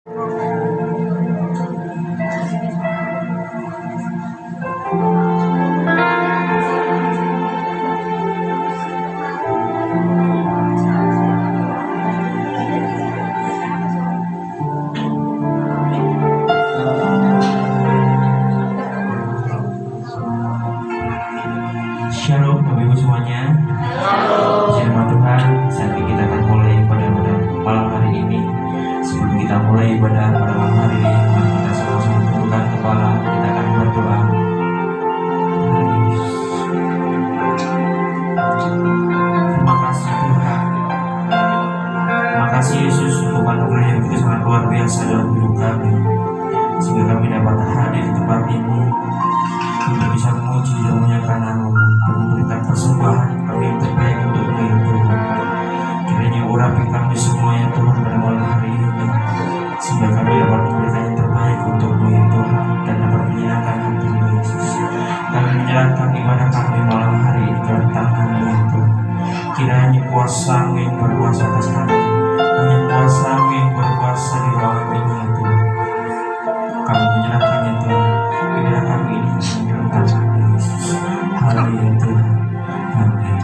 Shalom Bapak Ibu semuanya. Firman Tuhan, saat ini kita akan mulai pada malam hari ini. Sebelum kita mulai ibadah pada malam hari ini, mari kita sama-sama tundukkan kepala, kita akan berdoa. Terima kasih Tuhan. Terima kasih Yesus untuk anugerah yang begitu sangat luar biasa dalam hidup kami, sehingga kami dapat hadir di tempat ini untuk bisa memuji dan memuliakan nama-Mu dan memberikan persembahan kami yang terbaik untuk-Mu ya Tuhan. Kiranya urapi kami semua ya Tuhan pada malam hari ini, sehingga kami dapat memberikan yang terbaik untuk-Mu ya Tuhan, dan dapat menyenangkan hati-Mu Yesus. Kami menyerahkan ibadah kami malam hari ini dalam tangan-Mu ya Tuhan. Kiranya kuasa-Mu yang berkuasa atas kami, hanya kuasa-Mu yang berkuasa di ruangan ini ya Tuhan. Kami menyerahkan ya Tuhan ibadah kami ini dalam tangan-Mu Yesus. Haleluya Tuhan. Amin.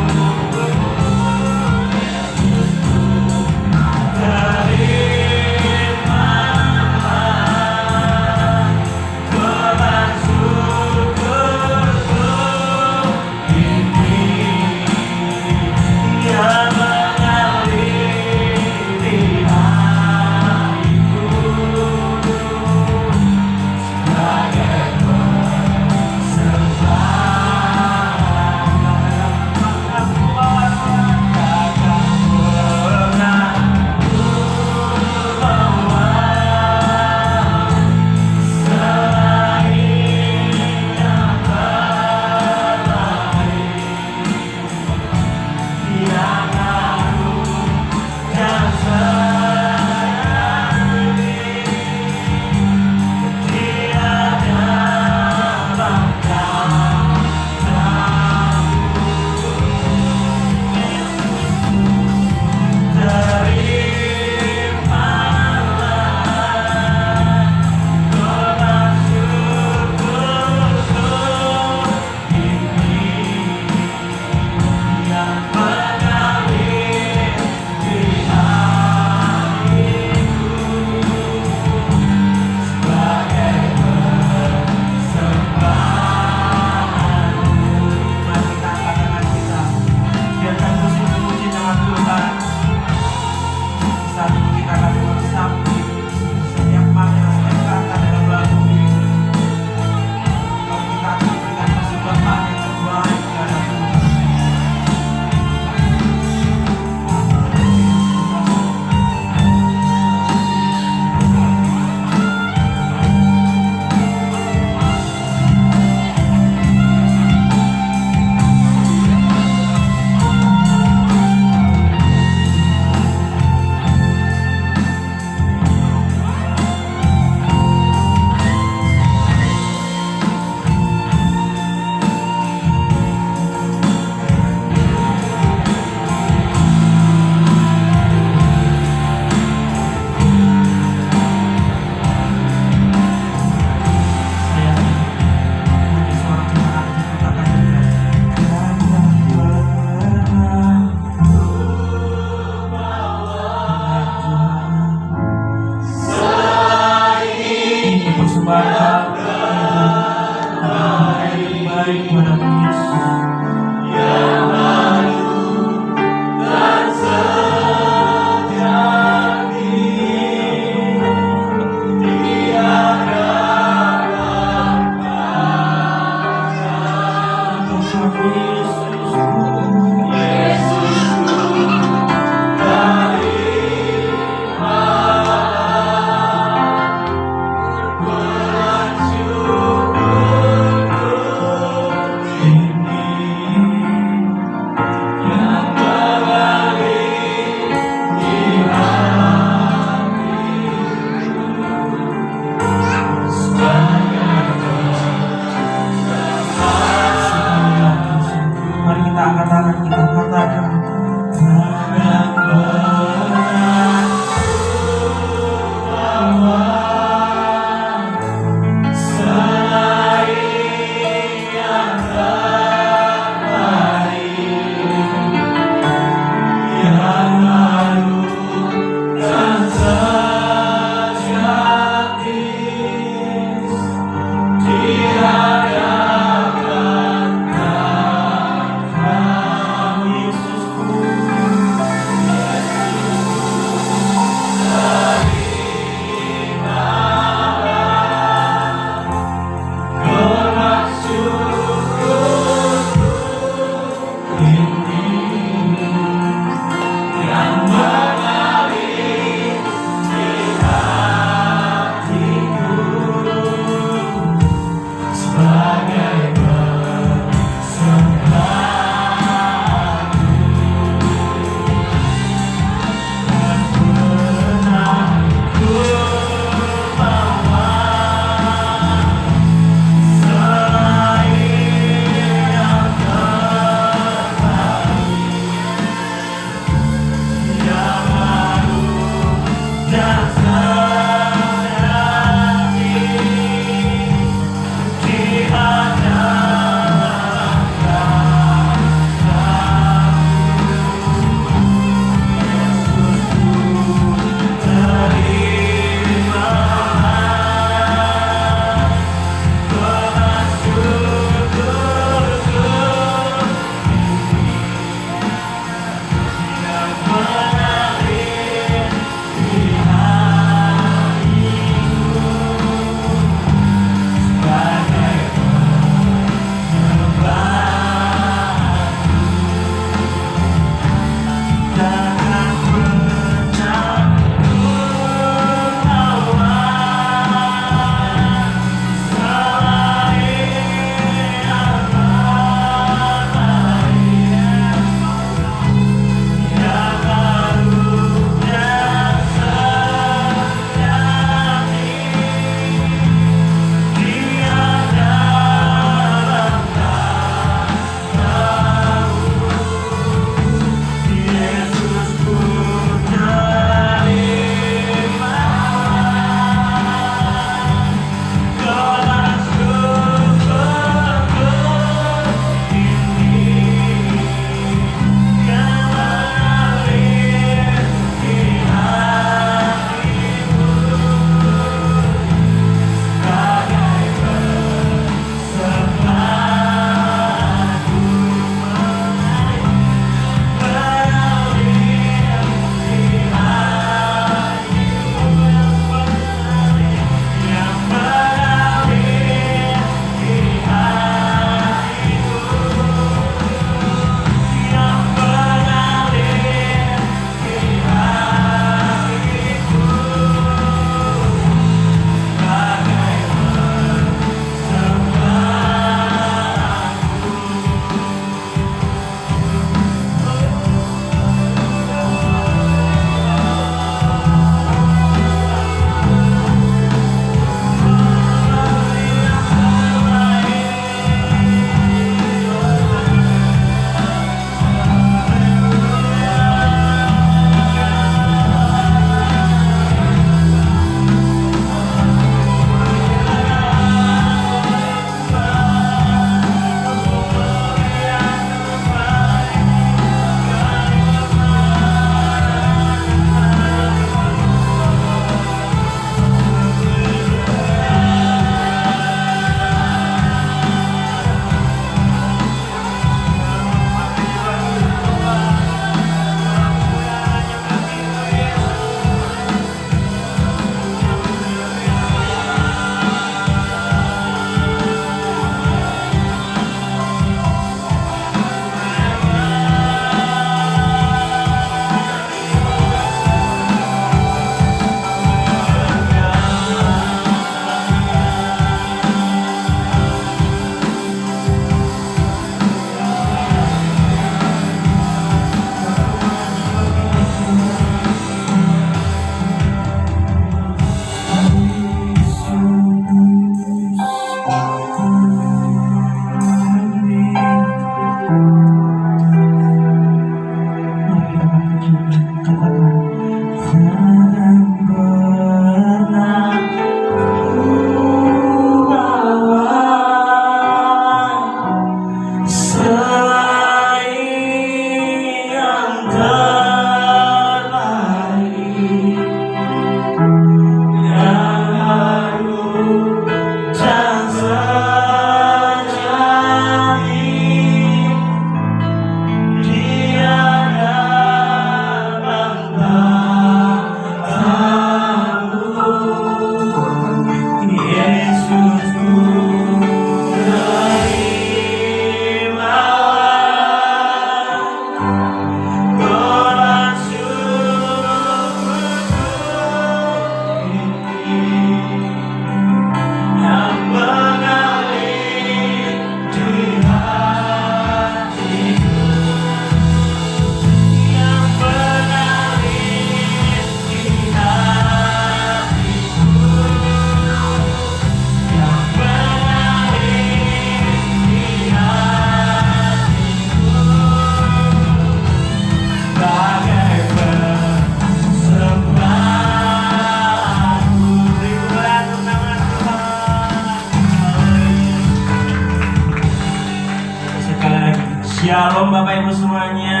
Shalom Bapak Ibu semuanya.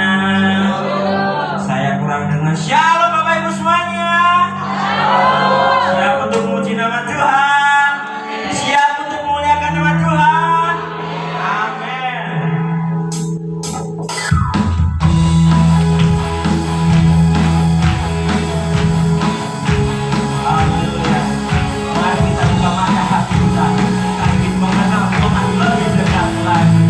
Saya kurang dengar. Shalom Bapak Ibu semuanya. Siap untuk memuji nama Tuhan. Siap untuk memuliakan nama Tuhan. Amin. Haleluya. Mari kita buka mata hati kita. Kita ingin mengenal Tuhan lebih dekat lagi.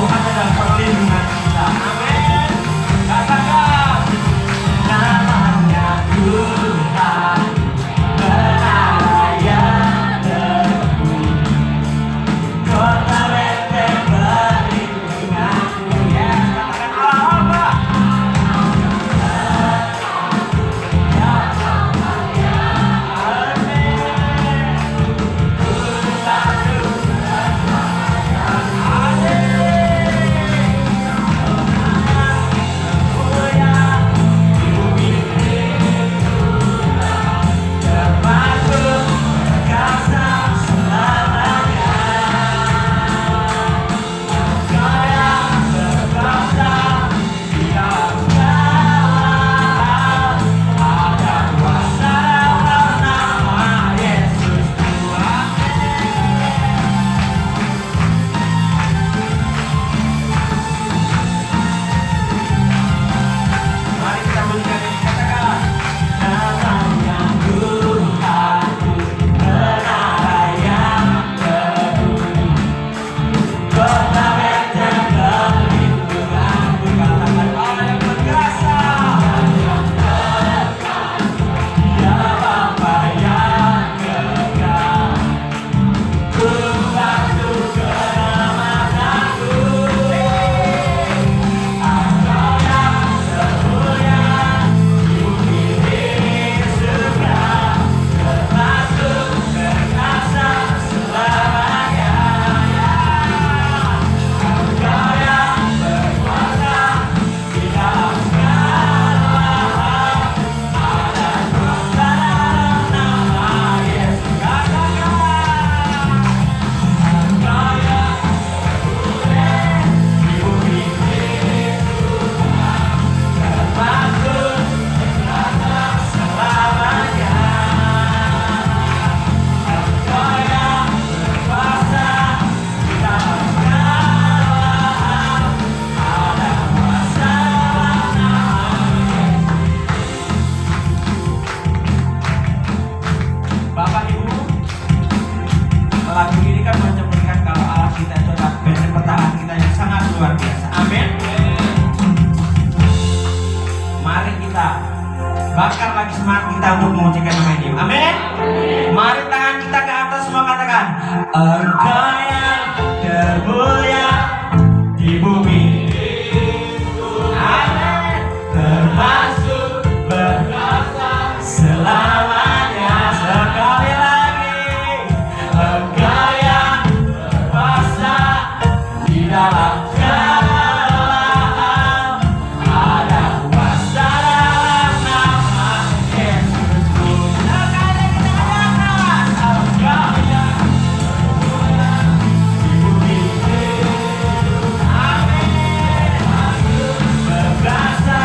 Tuhan adalah perlindungan kita. Amin. Katakan namanya Tuhan benar yang teguh, kota benteng perlindunganku. Yes, katakan Allah. Bapak Ibu, lagu ini kan mencerminkan kalau Allah kita itu adalah benteng pertahanan kita yang sangat luar biasa. Amin. Mari kita bakar lagi semangat kita untuk memujikan nama Dia. Amin. Mari tangan kita ke atas semua, katakan Engkau yang termulia di bumi. Amin. Termasuk berkuasa selamanya. Sekali lagi, Engkau yang berkuasa di dalam segala hal. Ada kuasa dalam nama Yesusku. Sekali kita katakan, Engkau yang termulia di bumi. Amin. Berkuasa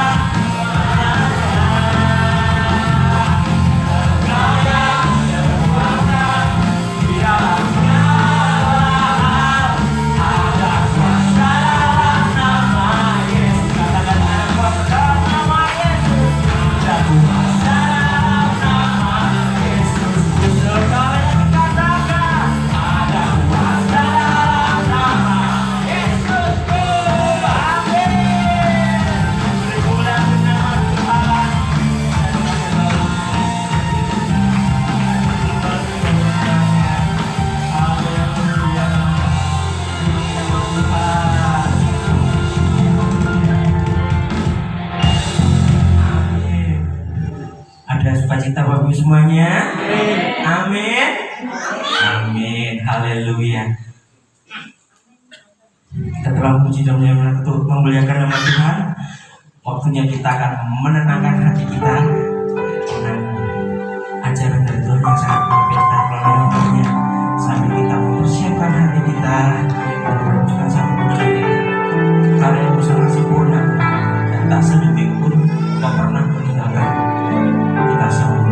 sukacita Bapak Ibu semuanya. Amin. Amin. Haleluya. Kita telah memuji dan memuliakan nama Tuhan. Waktunya kita akan menenangkan hati kita dengan ajaran dari Tuhan yang sangat memberikan melalui waktunya, sambil kita mempersiapkan hati kita menunjukkan satu pujian karya yang sangat sempurna dan tak sedetik pun tak pernah meninggalkan kita semua.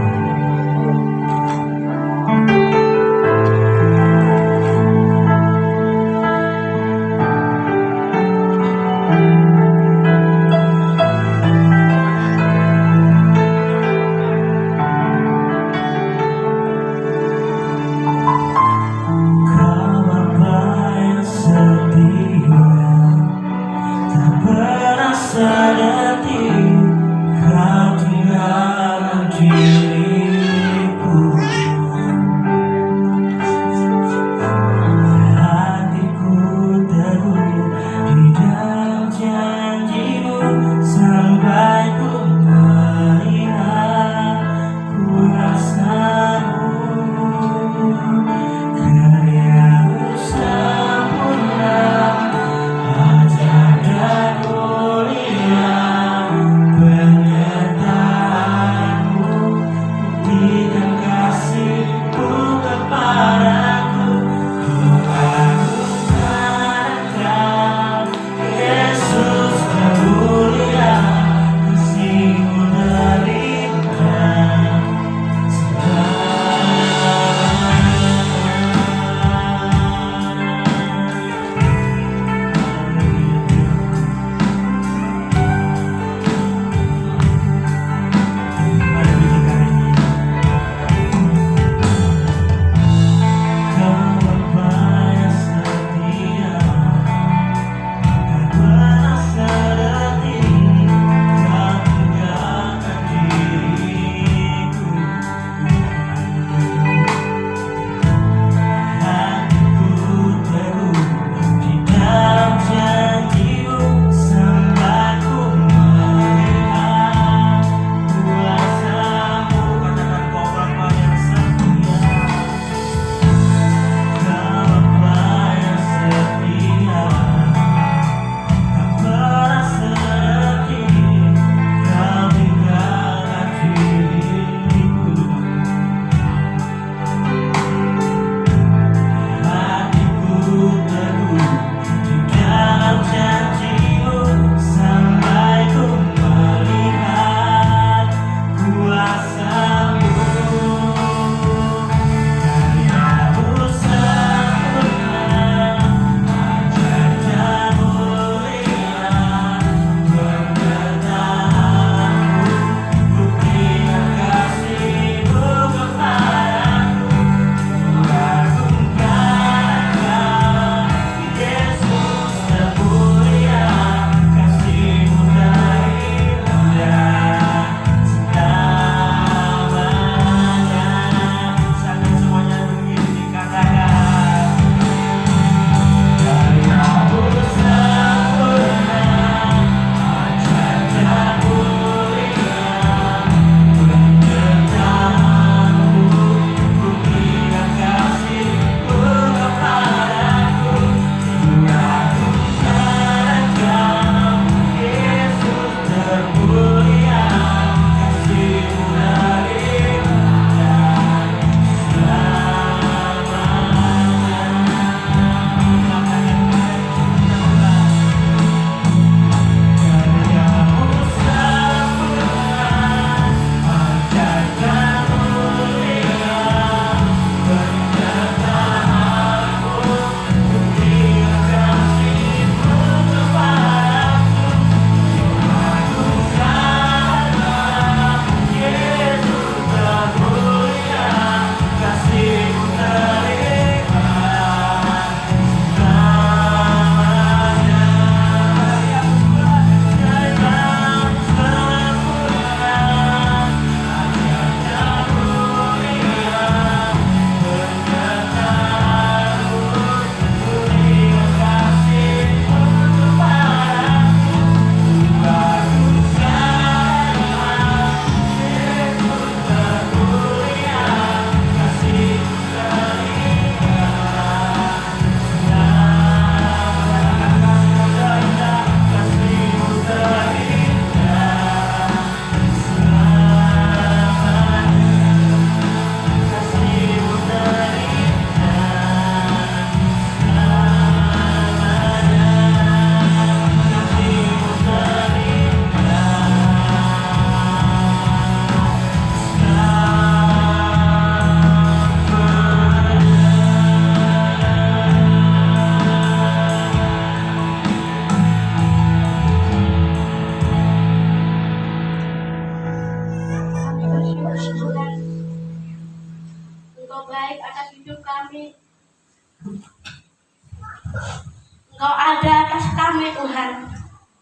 Engkau ada atas kami Tuhan.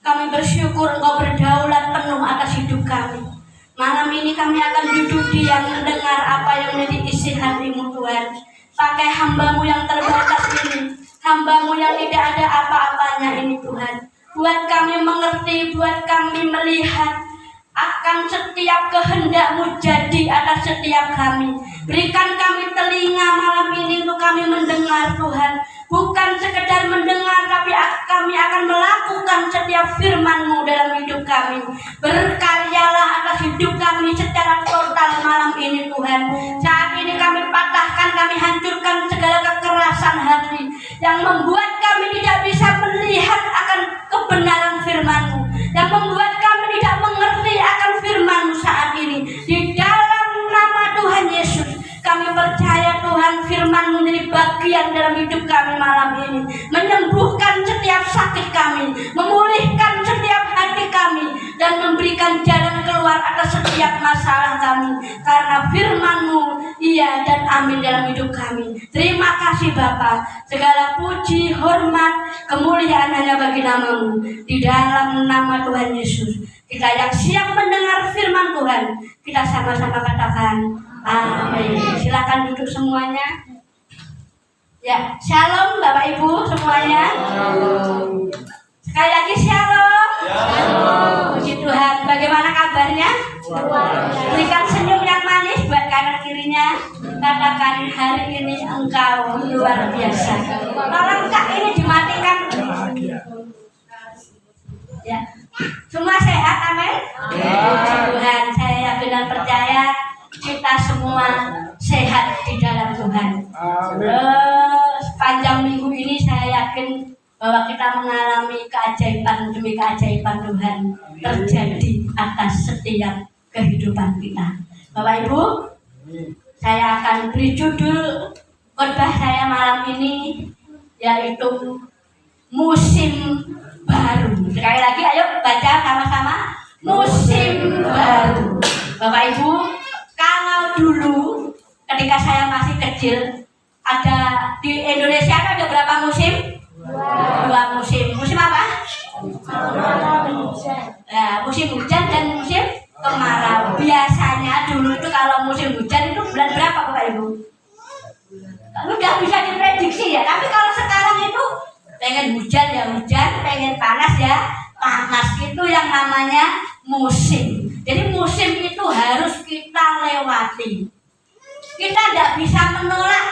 Kami bersyukur Engkau berdaulat penuh atas hidup kami. Malam ini kami akan duduk diam mendengar apa yang menjadi isi hati-Mu Tuhan. Pakai hamba-Mu yang terbatas ini, hamba-Mu yang tidak ada apa-apanya ini Tuhan. Buat kami mengerti, buat kami melihat akan setiap kehendak-Mu jadi atas setiap kami. Berikan kami telinga malam ini untuk kami mendengar Tuhan. Bukan sekedar mendengar, tapi kami akan melakukan setiap firman-Mu dalam hidup kami. Berkaryalah atas hidup kami secara total malam ini Tuhan. Saat ini kami patahkan, kami hancurkan segala kekerasan hati yang membuat kami tidak bisa melihat akan kebenaran firman-Mu, yang membuat kami tidak mengerti akan firman-Mu saat ini. Di dalam nama Tuhan Yesus, kami percaya Tuhan firman-Mu menjadi bagian dalam hidup kami malam ini, menyembuhkan setiap sakit kami, memulihkan setiap hati kami, dan memberikan jalan keluar atas setiap masalah kami. Karena firman-Mu iya dan amin dalam hidup kami. Terima kasih Bapa. Segala puji, hormat, kemuliaan hanya bagi nama-Mu. Di dalam nama Tuhan Yesus, kita yang siap mendengar firman Tuhan, kita sama-sama katakan amin. Silakan duduk semuanya. Ya, shalom Bapak Ibu semuanya. Sekali lagi shalom. Puji Tuhan. Bagaimana kabarnya? Berikan senyum yang manis buat kanan kirinya. Katakan hari ini engkau luar biasa. Tolong Kak ini dimatikan. Ya. Semua sehat, amin. Puji Tuhan. Saya yakin dan percaya kita semua sehat di dalam Tuhan. Sepanjang minggu ini saya yakin bahwa kita mengalami keajaiban demi keajaiban Tuhan terjadi atas setiap kehidupan kita. Bapak Ibu, saya akan beri judul khotbah saya malam ini, yaitu musim baru. Sekali lagi ayo baca sama-sama, musim baru. Bapak Ibu, kalau dulu ketika saya masih kecil, ada di Indonesia ada berapa musim? Dua musim. Musim apa? Musim hujan dan musim kemarau. Biasanya dulu itu kalau musim hujan itu bulan berapa Bapak Ibu? Udah bisa diprediksi ya. Tapi kalau sekarang itu pengen hujan ya hujan, pengen panas ya panas. Itu yang namanya musim. Jadi musim itu harus kita lewati. Kita tidak bisa menolak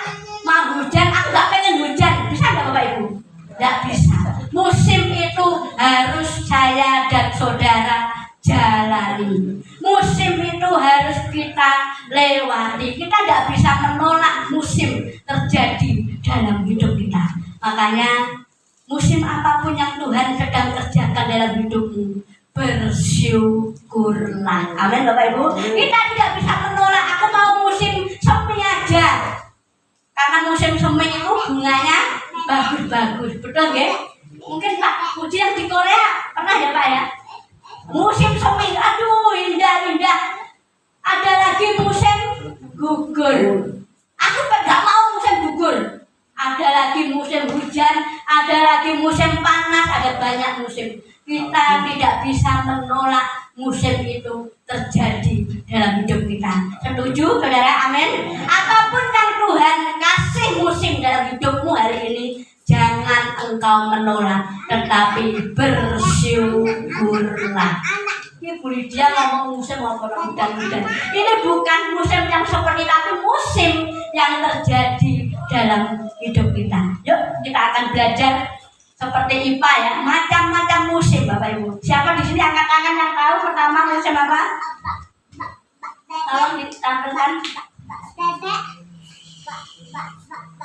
mau hujan, aku nggak pengen hujan. Bisa nggak Bapak Ibu? Nggak bisa. Musim itu harus saya dan saudara jalani. Musim itu harus kita lewati. Kita tidak bisa menolak musim terjadi dalam hidup kita. Makanya musim apapun yang Tuhan sedang kerjakan dalam hidupmu, bersyukurlah. Amin Bapak Ibu. Kita tidak bisa menolak. Aku mau musim semi aja. Karena musim semi itu bunganya bagus-bagus. Betul ya? Mungkin Pak Puji yang di Korea pernah ya Pak ya? Musim semi, aduh indah-indah. Ada lagi musim gugur. Aku nggak mau musim gugur. Ada lagi musim hujan, ada lagi musim panas, ada banyak musim. Kita tidak bisa menolak musim itu terjadi dalam hidup kita. Setuju saudara? Amin. Apapun yang Tuhan kasih musim dalam hidupmu hari ini, jangan engkau menolak, tetapi bersyukurlah. Ini Bu Lydia ngomong musim apa hujan-hujan. Ini bukan musim yang seperti, tapi musim yang terjadi dalam hidup kita. Yuk kita akan belajar seperti IPA ya, macam-macam musim Bapak Ibu. Siapa di sini angkat tangan yang tahu pertama musim apa? Tolong ditampilkan.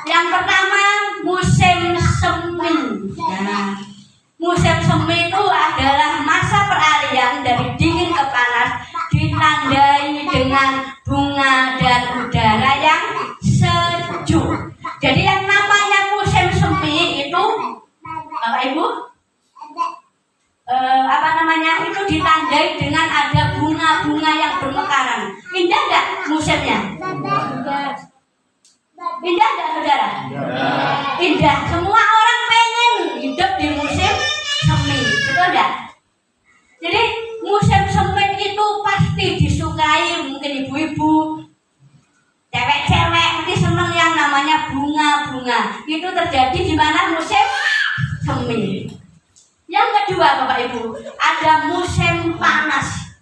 Yang pertama musim semi. Nah, musim semi itu adalah masa peralihan dari dingin ke panas, ditandai dengan bunga dan udara yang sejuk. Jadi yang namanya musim semi itu Bapak Ibu, itu ditandai dengan ada bunga-bunga yang bermekaran. Indah nggak musimnya? Indah nggak saudara? indah. Semua orang pengen hidup di musim semi, betul enggak? Jadi musim semi itu pasti disukai mungkin ibu-ibu, cewek-cewek mesti seneng yang namanya bunga-bunga. Itu terjadi di mana musim semi. Yang kedua Bapak Ibu, ada musim panas,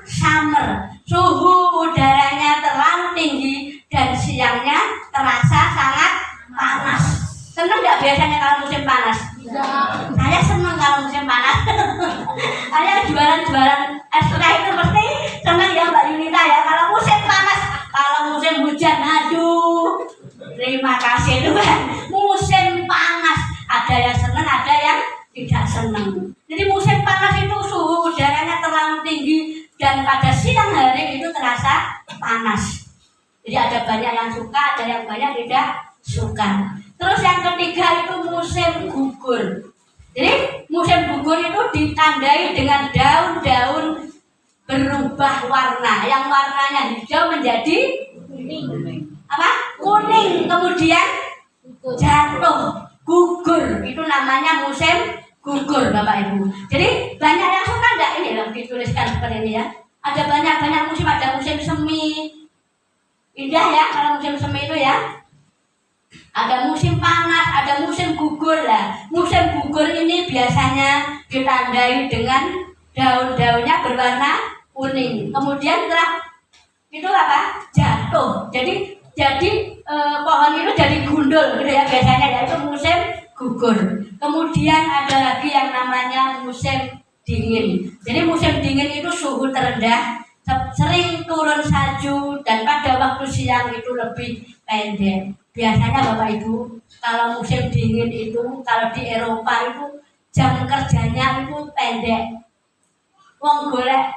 summer. Suhu udaranya terlalu tinggi dan siangnya terasa sangat panas. Senang nggak biasanya kalau musim panas? Saya senang kalau musim panas. Saya jualan-jualan es teh itu pasti senang ya Mbak Yunita ya. Kalau musim panas, kalau musim hujan, aduh, terima kasih Tuhan. Musim panas, ada yang senang, ada yang tidak senang. Jadi musim panas itu suhu udaranya terlalu tinggi dan pada siang hari itu terasa panas. Jadi ada banyak yang suka, ada yang banyak tidak suka. Terus yang ketiga itu musim gugur. Jadi musim gugur itu ditandai dengan daun-daun berubah warna. Yang warnanya hijau menjadi apa? Kuning, kemudian jatuh, gugur. Itu namanya musim gugur Bapak Ibu. Jadi banyak yang suka enggak ini yang dituliskan seperti ini ya. Ada banyak musim, ada musim semi. Indah ya kalau musim semi itu ya. Ada musim panas, ada musim gugur lah. Musim gugur ini biasanya ditandai dengan daun-daunnya berwarna kuning. Kemudian setelah itu apa? Jatuh. Jadi pohon itu jadi gundul gitu ya biasanya ya, itu musim gugur. Kemudian ada lagi yang namanya musim dingin. Jadi musim dingin itu suhu terendah, sering turun salju dan pada waktu siang itu lebih pendek. Biasanya Bapak Ibu kalau musim dingin itu kalau di Eropa itu jam kerjanya itu pendek. Wong golek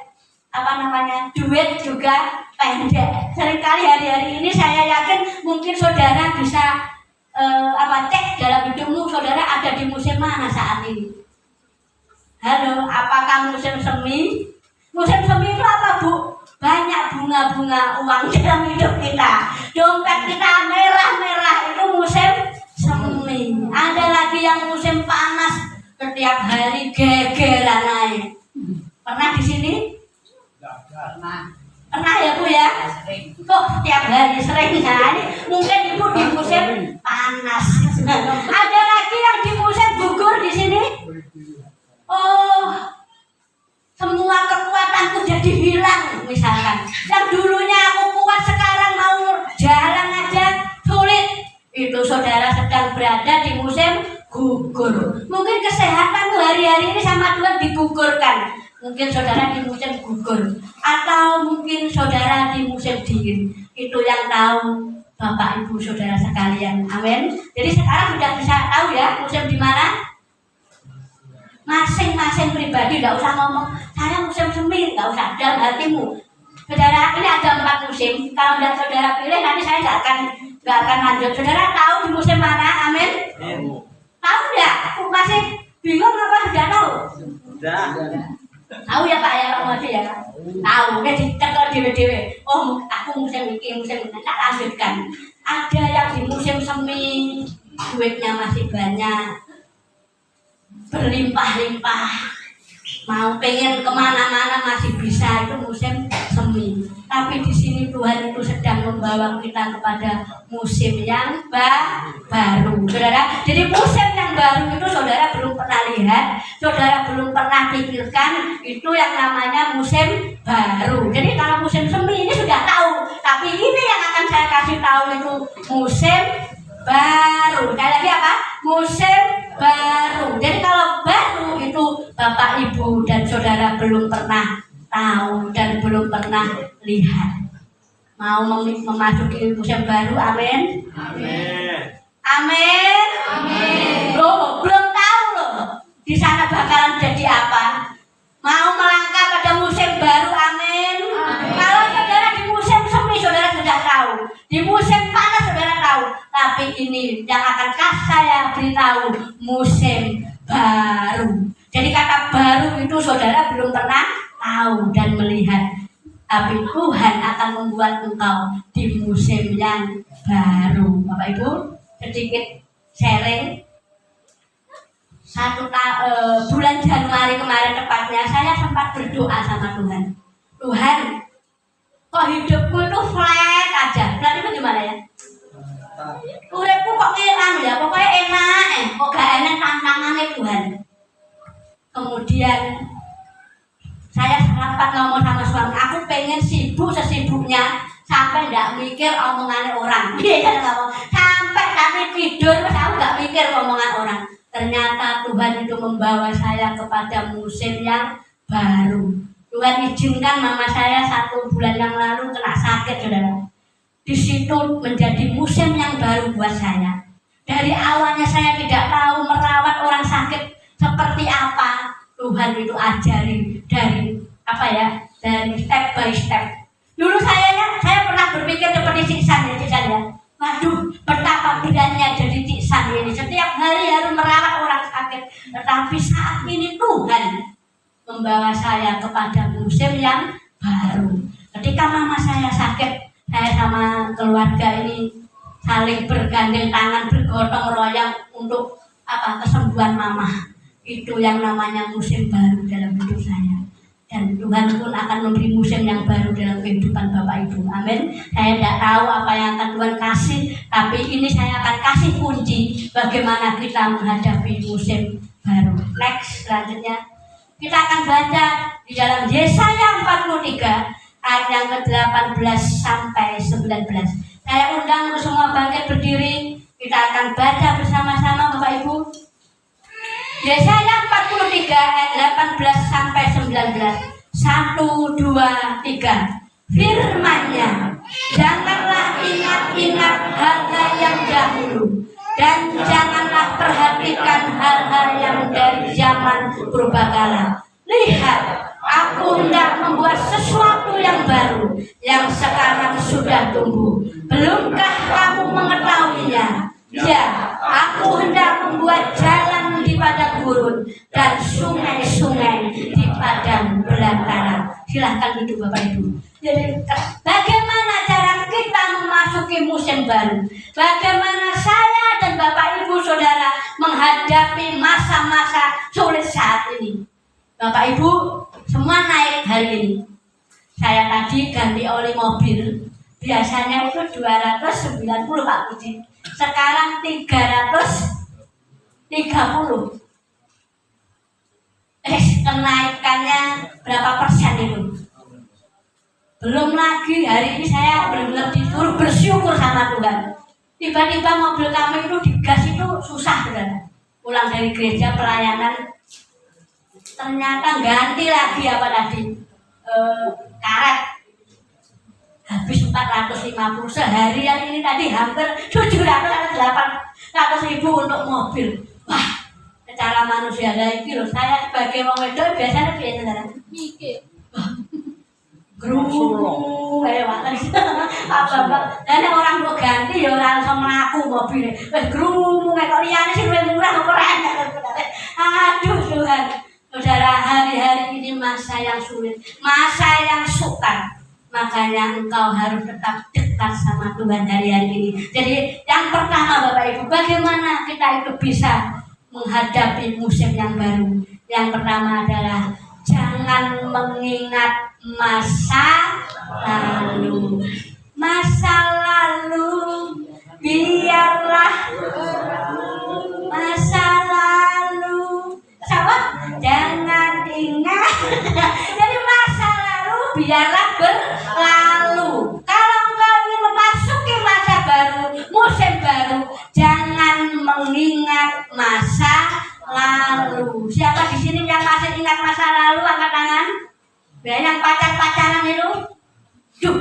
apa namanya duit juga pendek. Seringkali hari-hari ini saya yakin mungkin saudara bisa cek dalam hidupmu saudara ada di musim mana saat ini. Halo, apakah musim semi? Musim semi itu apa Bu? Banyak bunga-bunga uang dalam hidup kita. Dompet kita merah-merah, itu musim semi. Ada lagi yang musim panas, setiap hari gegeran naik. Pernah di sini? Pernah ya Bu ya? Kok setiap hari sering ya? Mungkin Ibu di musim panas. Ada lagi yang di musim gugur di sini? Oh, semua kekuatanku jadi hilang misalkan. Yang dulunya aku kuat sekarang mau jalan aja sulit. Itu saudara sedang berada di musim gugur. Mungkin kesehatanmu hari-hari ini sama Tuhan digugurkan. Mungkin saudara di musim gugur atau mungkin saudara di musim dingin. Itu yang tahu Bapak Ibu saudara sekalian. Amin. Jadi sekarang sudah bisa tahu ya musim di mana? Masing-masing pribadi, tidak usah ngomong saya musim semi, tidak usah dalam hatimu. Saudara, ini ada 4 musim. Kalau tidak saudara pilih nanti saya nggak akan lanjut. Saudara tahu di musim mana? Amin. Tahu nggak? Masih bingung apa sudah tahu? Sudah. Tahu ya Pak ya Pak Modi ya. Tahu. Jadi tekel dewe-dewe. Oh, aku musim ini, musim ini. Tak lanjutkan. Ada yang di musim semi duitnya masih banyak. Berlimpah-limpah, mau pengen kemana-mana masih bisa, itu musim semi. Tapi di sini Tuhan itu sedang membawa kita kepada musim yang baru, saudara. Jadi musim yang baru itu saudara belum pernah lihat, saudara belum pernah pikirkan, itu yang namanya musim baru. Jadi kalau musim semi ini sudah tahu, tapi ini yang akan saya kasih tahu itu musim baru. Sekali lagi apa? Musim baru. Jadi kalau baru itu Bapak Ibu dan saudara belum pernah tahu dan belum pernah lihat. Mau memasuki musim baru, amin. Amin. Amin. Amin. Loh, belum tahu loh. Di sana bakalan jadi apa? Mau melangkah pada musim baru, amin. Amin. Kalau saudara di musim semi saudara sudah tahu, di musim panas saudara tahu, tapi ini yang akan saya beritahu musim baru. Jadi kata baru itu saudara belum pernah tahu dan melihat, tapi Tuhan akan membuat engkau di musim yang baru. Bapak Ibu, sedikit sharing bulan Januari kemarin tepatnya, saya sempat berdoa sama Tuhan. Tuhan, kok hidupku itu flat aja. Flat itu gimana ya? Uripku kok ngilang ya, pokoknya enak, kok gak enak tantangannya Tuhan. Kemudian saya rapat ngomong sama suami, aku pengen sibuk sesibuknya sampai nggak mikir omongan orang. Dia ngomong sampai kami tidur, aku nggak mikir omongan orang. Ternyata Tuhan itu membawa saya kepada musim yang baru. Tuhan izinkan mama saya 1 bulan yang lalu kena sakit, saudara. Di situ menjadi musim yang baru buat saya. Dari awalnya saya tidak tahu merawat orang sakit seperti apa. Tuhan itu ajari dari dari step by step. Dulu saya pernah berpikir seperti Ciksan ya. Waduh, betapa bedanya jadi Ciksan ini. Setiap hari harus merawat orang sakit. Tetapi saat ini Tuhan membawa saya kepada musim yang baru. Ketika mama saya sakit, saya sama keluarga ini saling bergandeng tangan, bergotong royong untuk kesembuhan mama. Itu yang namanya musim baru dalam hidup saya. Dan Tuhan pun akan memberi musim yang baru dalam kehidupan Bapak Ibu. Amin. Saya tidak tahu apa yang akan Tuhan kasih, tapi ini saya akan kasih kunci bagaimana kita menghadapi musim baru. Next, selanjutnya kita akan baca di dalam Yesaya 43 ayat yang ke-18 sampai 19. Saya undang semua bangkit berdiri. Kita akan baca bersama-sama Bapak Ibu. Yesaya 43 ayat 18 sampai 19. 1, 2, 3. Firman-Nya, janganlah ingat-ingat hal-hal yang dahulu, dan janganlah perhatikan hal-hal yang dari zaman purbakala. Lihat, aku hendak membuat sesuatu yang baru, yang sekarang sudah tumbuh. Belumkah kamu mengetahuinya? Ya, aku hendak membuat jalan di padang gurun dan sungai-sungai di padang belantara. Silahkan duduk Bapak Ibu. Jadi bagaimana cara kita memasuki musim baru? Bagaimana saya dan Bapak Ibu Saudara menghadapi masa-masa sulit saat ini? Bapak Ibu semua naik hari ini. Saya tadi ganti oli mobil. Biasanya itu 290 Pak Puji. Sekarang 330. Kenaikannya berapa persen itu? Belum lagi hari ini saya benar-benar disuruh bersyukur sama Tuhan. Tiba-tiba mobil kami itu digas itu susah, saudara. Pulang dari gereja pelayanan, ternyata ganti lagi karet. Habis 450 seharian ini tadi hampir 700-800 ribu untuk mobil. Wah, secara manusia lagi loh. Saya sebagai orang wedok biasanya biasa mikir. Gerung, kayak dan orang mau ganti ya orang sama aku mobil. Gerung, kayak liane sih lebih murah keren. Aduh Tuhan, saudara, hari-hari ini masa yang sulit, masa yang sukar. Makanya engkau harus tetap dekat sama Tuhan hari-hari ini. Jadi yang pertama Bapak Ibu, bagaimana kita itu bisa menghadapi musim yang baru? Yang pertama adalah jangan mengingat masa lalu. Masa lalu biarlah masa lalu. Siapa? Jangan ingat. Jadi masa lalu biarlah berlalu. Kalau engkau ingin memasuki masa baru, musim baru, jangan mengingat masa lalu. Siapa di sini yang masih ingat masa lalu? Angkat tangan. Yang pacaran itu,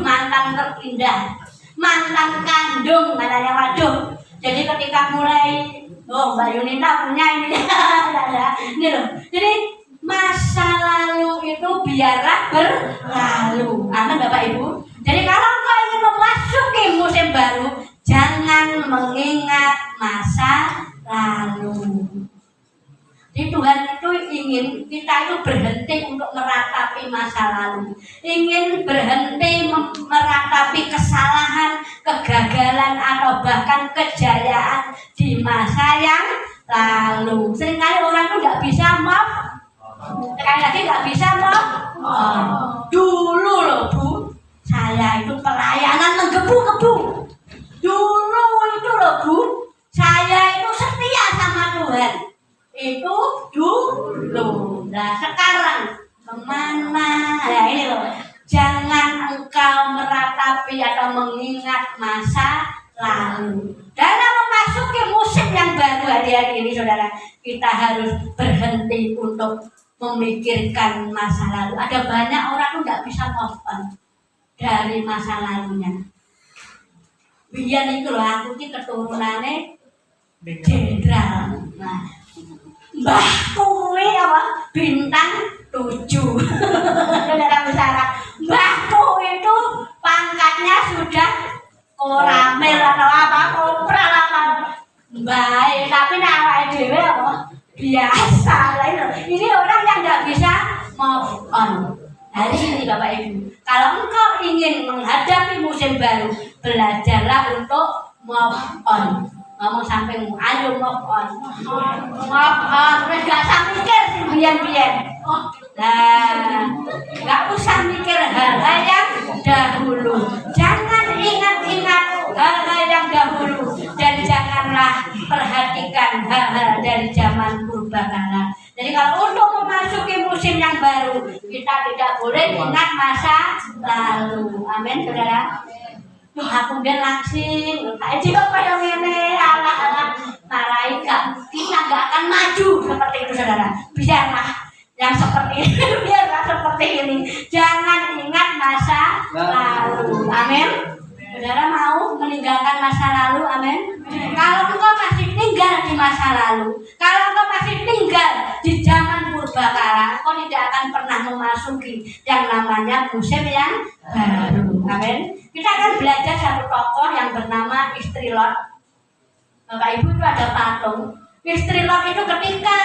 mantan terindah, mantan kandung, katanya. Waduh. Jadi ketika mulai, Mbak Yunita punya ini, ini loh. Jadi masa lalu itu biarlah berlalu. Amin Bapak Ibu. Jadi kalau engkau ingin memasuki musim baru, jangan mengingat masa lalu. Jadi Tuhan itu ingin kita itu berhenti untuk meratapi masa lalu, ingin berhenti meratapi kesalahan, kegagalan atau bahkan kejayaan di masa yang lalu. Seringkali orang itu nggak bisa move, sekali lagi nggak bisa move. Dulu loh Bu, saya itu pelayanan menggebu-gebu. Dulu itu loh Bu, saya itu setia sama Tuhan. Itu dulu. Nah sekarang kemana? Ya ini loh. Jangan engkau meratapi atau mengingat masa lalu. Dalam memasuki musim yang baru hari-hari ini saudara, kita harus berhenti untuk memikirkan masa lalu. Ada banyak orang tuh nggak bisa move on dari masa lalunya. Biar itu loh, aku ini keturunannya jenderal. Nah, mbah kuwi apa? Bintang 7. Saudara besar. Mbahku itu pangkatnya sudah koramil atau apa, kopral apa. Baik, tapi nama dhewe apa? Biasa lah. Ini orang yang nggak bisa move on. Hari ini Bapak Ibu, kalau engkau ingin menghadapi musim baru, belajarlah untuk move on. Ngomong sampai ayo move on. Move on, terus gak usah mikir sih biyen-biyen. Nah, gak usah mikir hal-hal yang dahulu. Jangan ingat-ingat hal-hal yang dahulu dan janganlah perhatikan hal-hal dari zaman purbakala. Jadi kalau untuk memasuki musim yang baru, kita tidak boleh ingat masa lalu. Amin, saudara. Duh, aku udah langsing. Kayak juga kayak ini, anak-anak malaikat. Kita nggak akan maju seperti itu, saudara. Biarlah yang seperti ini, biarlah seperti ini. Jangan ingat masa lalu. Amin. Saudara mau meninggalkan masa lalu, amin. Kalau engkau masih tinggal di masa lalu, kalau engkau masih tinggal di zaman purbakala, engkau tidak akan pernah memasuki yang namanya musim yang baru, amin. Kita akan belajar satu tokoh yang bernama Istri Lot. Bapak Ibu itu ada patung. Istri Lot itu ketika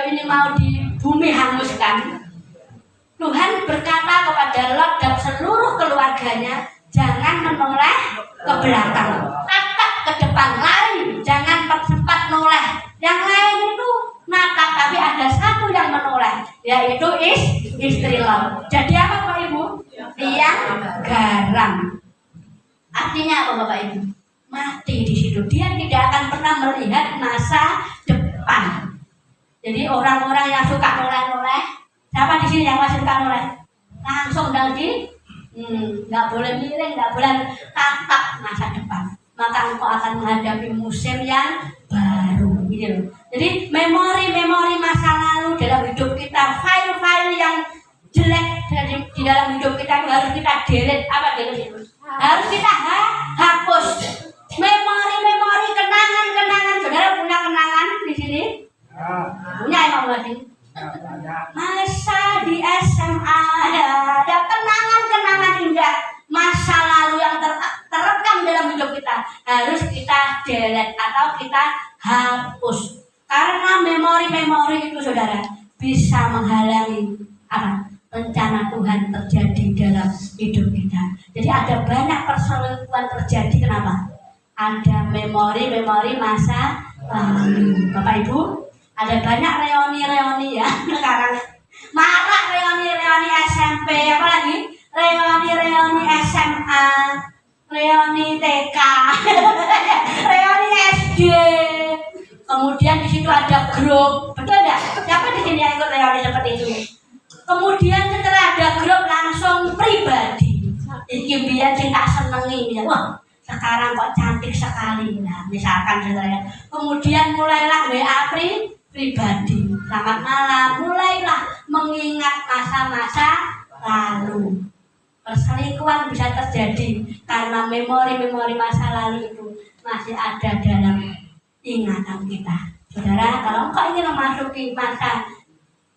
ini mau di bumi hanguskan, Tuhan berkata kepada Lot dan seluruh keluarganya, jangan menoleh ke belakang, tatap ke depan, lari, jangan sempat noleh. Yang lain itu natap, tapi ada satu yang menoleh, yaitu istri Lot. Jadi apa Bapak Ibu? Tiang garam. Artinya apa Bapak Ibu? Mati di situ. Dia tidak akan pernah melihat masa depan. Jadi orang-orang yang suka noleh-noleh, siapa di sini yang masih suka noleh? Langsung dari nggak boleh miring, nggak boleh tatap masa depan. Maka engkau akan menghadapi musim yang baru, gitu loh. Jadi memori-memori masa lalu dalam hidup kita, file-file yang jelek di dalam hidup kita itu harus kita delete. Apa delete itu? Harus kita hapus. Memori-memori, kenangan-kenangan. Saudara punya kenangan di sini? Punya ya Pak Budi? Masa di SMA ada kenangan-kenangan indah masa lalu yang terekam dalam hidup kita, harus kita delete atau kita hapus, karena memori-memori itu saudara bisa menghalangi apa? Rencana Tuhan terjadi dalam hidup kita. Jadi ada banyak perselingkuhan terjadi, kenapa? Ada memori-memori masa lalu. Bapak Ibu, ada banyak reuni-reuni ya sekarang. Marak reuni-reuni SMP, apalagi reuni-reuni SMA, reuni TK, reuni SD. Kemudian di situ ada grup, betul enggak? Siapa di sini yang ikut reuni seperti itu? Kemudian setelah ada grup langsung pribadi. Iki biar cinta senengi, ya. Wah, sekarang kok cantik sekali. Nah, misalkan saudara. Kemudian mulailah WA pribadi. Selamat malam. Mulailah mengingat masa-masa lalu. Perselingkuhan bisa terjadi karena memori-memori masa lalu itu masih ada dalam ingatan kita. Saudara, kalau engkau ingin memasuki masa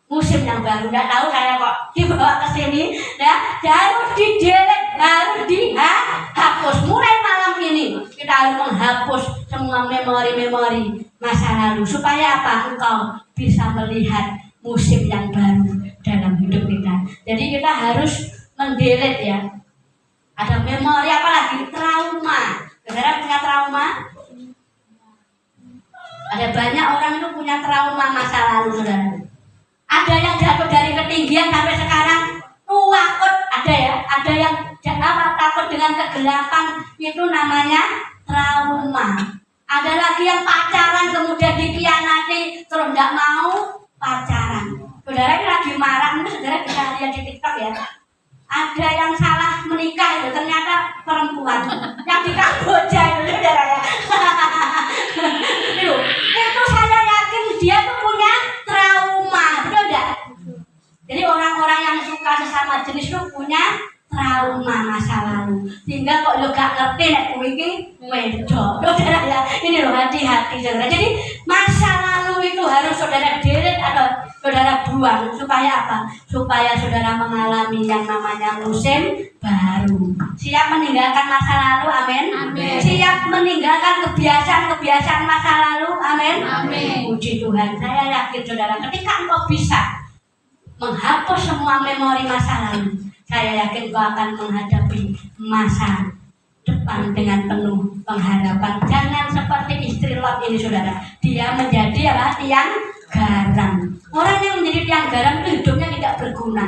musim yang baru, nggak tahu saya kok dibawa ke sini, ya harus di-delete, harus dihapus. Mulai malam ini kita harus menghapus semua memori-memori masa lalu supaya apa? Engkau bisa melihat musim yang baru dalam hidup kita. Jadi kita harus mendelete ya. Ada memori apalagi trauma. Saudara punya trauma? Ada banyak orang itu punya trauma masa lalu, saudara. Ada yang jatuh dari ketinggian sampai sekarang takut, ada ya. Ada yang takut dengan kegelapan, itu namanya trauma. Ada lagi yang pacaran kemudian dikhianati terus tidak mau pacaran. Saudara ini lagi marah, mungkin saudara bisa lihat di TikTok ya. Ada yang salah menikah itu ternyata perempuan yang di Kamboja itu, saudara ya. Itu saya yakin dia tuh punya trauma, betul tidak? Jadi orang-orang yang suka sesama jenis itu punya trauma masa lalu, sehingga kok lo gak ngerti nek kowe iki wedok, saudara ya. Ini loh, hati-hati saudara. Jadi masa lalu itu harus saudara delete atau saudara buang supaya apa? Supaya saudara mengalami yang namanya musim baru. Siap meninggalkan masa lalu, amin. Amin. Siap meninggalkan kebiasaan-kebiasaan masa lalu, amin. Amin. Puji Tuhan. Saya yakin saudara, ketika engkau bisa menghapus semua memori masa lalu, saya yakin kau akan menghadapi masa depan dengan penuh pengharapan. Jangan seperti istri Lot ini, saudara. Dia menjadi apa? Tiang garam. Orang yang menjadi tiang garam itu hidupnya tidak berguna.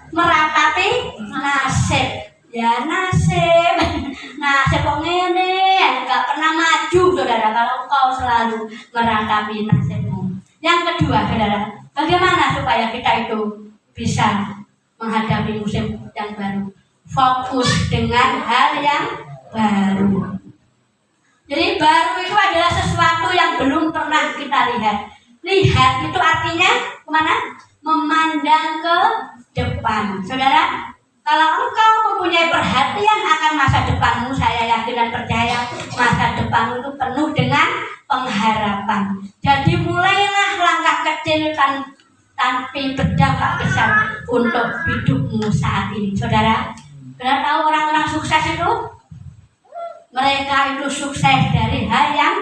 Meratapi nasib. Ya nasib. Nasib kok ngene, enggak pernah maju, saudara. Kalau kau selalu meratapi nasibmu. Yang kedua, saudara, bagaimana supaya kita itu bisa menghadapi musim yang baru? Fokus dengan hal yang baru. Jadi baru itu adalah sesuatu yang belum pernah kita lihat. Lihat itu artinya kemana? Memandang ke depan. Saudara, kalau engkau mempunyai perhatian akan masa depanmu, saya yakin dan percaya masa depanmu itu penuh dengan pengharapan. Jadi mulailah langkah kecil tapi berdampak besar untuk hidupmu saat ini. Saudara tahu orang-orang sukses itu? Mereka itu sukses dari hal yang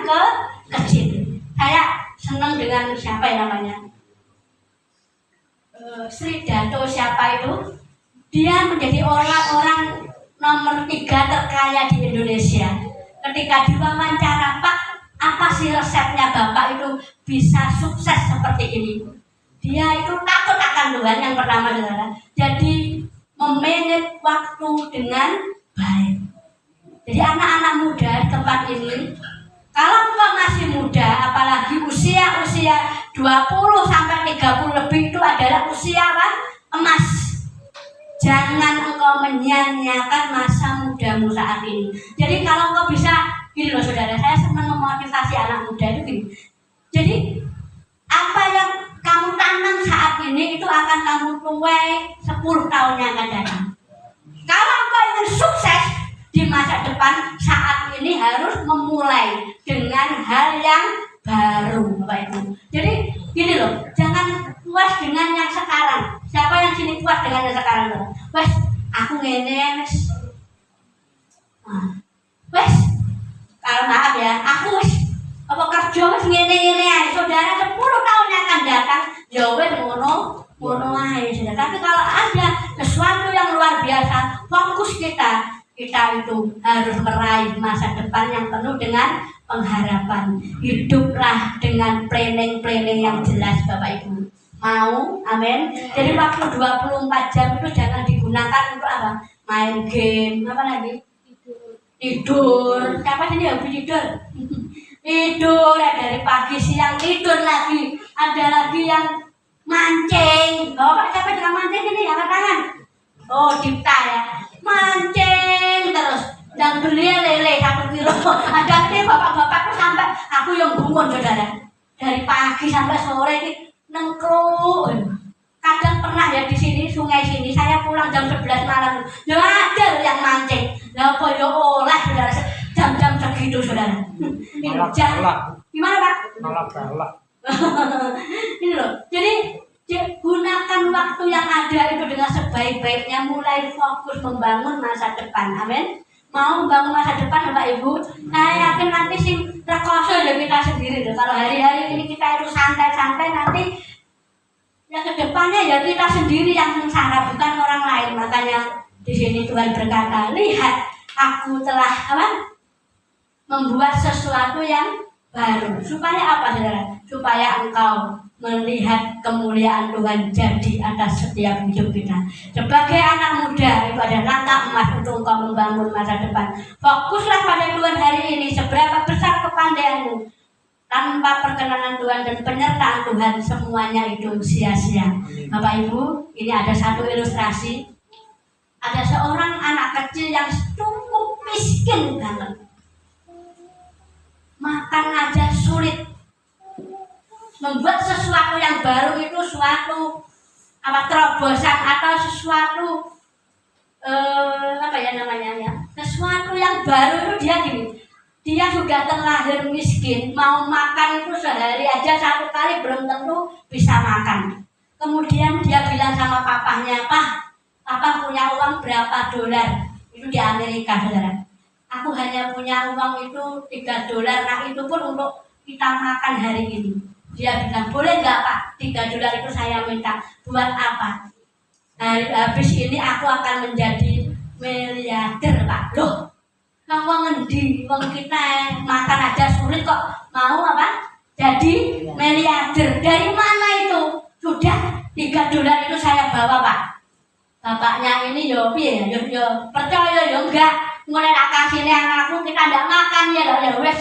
kecil. Saya senang dengan siapa yang namanya? Sri Dato siapa itu? Dia menjadi orang-orang nomor 3 terkaya di Indonesia. Ketika diwawancara, Pak, apa sih resepnya Bapak itu bisa sukses seperti ini? Dia itu takut akan Tuhan yang pertama, saudara. Jadi memanage waktu dengan baik. Jadi anak-anak muda di tempat ini, kalau engkau masih muda, apalagi usia 20 sampai 30 lebih, itu adalah usia apa? Emas. Jangan engkau menyia-nyiakan masa mudamu saat ini. Jadi kalau engkau bisa, gini loh saudara, saya senang memotivasi anak muda itu gini. Jadi apa yang kamu tanam saat ini itu akan kamu tuai 10 tahun yang akan datang. Kalau engkau ingin sukses di masa depan, saat ini harus memulai dengan hal yang baru, Bapak Ibu. Jadi gini loh, jangan puas dengan yang sekarang. Siapa yang sini puas dengan yang sekarang loh? Wes, aku ngene wes. Wes, kalau maaf ya, aku wes apa kerja wes ngene-ngene ae. Saudara 10 tahun yang akan datang, ya wes ngono ae. Tapi kalau ada sesuatu yang luar biasa, fokus kita itu harus meraih masa depan yang penuh dengan pengharapan. Hiduplah dengan planning yang jelas, Bapak Ibu. Mau? Amin. Jadi waktu 24 jam itu jangan digunakan untuk apa? Main game, apa lagi? Tidur. Siapa sini hobi tidur? Tidur ya, dari pagi siang tidur lagi. Ada lagi yang mancing. Oh, siapa yang mancing ini? Angkat tangan. Oh, Dipta ya. Mancing terus. Dan beli lele 1 kilo. Ada nih bapak-bapakku sampai aku yang gumun, saudara. Dari pagi sampai sore ini nengkruk. Kadang pernah ya di sini, sungai sini, saya pulang jam 11 malam. Ya ada yang mancing. Lah apa ya oleh, saudara, jam-jam segitu, saudara. Jam gimana, Pak? Malah galak. Ini loh. Jadi gunakan waktu yang ada itu dengan sebaik-baiknya, mulai fokus membangun masa depan. Amin. mau bangun masa depan Bapak Ibu. Saya yakin nanti sing rekoso ya kita sendiri loh. Kalau hari-hari ini kita itu santai-santai, nanti ya ke depannya ya kita sendiri yang sengsara, bukan orang lain. Makanya di sini Tuhan berkata, lihat aku telah membuat sesuatu yang baru. Supaya apa saudara? Supaya engkau melihat kemuliaan Tuhan jadi atas setiap hidup kita. Sebagai anak muda itu ada langkah emas untuk engkau membangun masa depan. Fokuslah pada Tuhan hari ini. Seberapa besar kepandaianmu, tanpa perkenanan Tuhan dan penyertaan Tuhan, semuanya itu sia-sia. Bapak Ibu, ini ada satu ilustrasi. Ada seorang anak kecil yang cukup miskin banget, makan aja sulit. Membuat sesuatu yang baru itu suatu terobosan atau sesuatu sesuatu yang baru itu dia gini. Dia sudah terlahir miskin, mau makan itu sehari aja satu kali belum tentu bisa makan. Kemudian dia bilang sama papahnya, Papa punya uang berapa dolar? Itu di Amerika, saudara. Aku hanya punya uang itu $3. Nah itu pun untuk kita makan hari ini. Dia bilang, boleh nggak Pak? $3 itu saya minta. Buat apa? Habis ini aku akan menjadi miliarder Pak. Loh, kamu ngendi? Wong kita makan aja sulit kok mau jadi miliarder. Dari mana itu? Sudah $3 itu saya bawa Pak. Bapaknya ini yo percaya yo enggak. Mulai nak kasih anakku kita ndak makan ya wes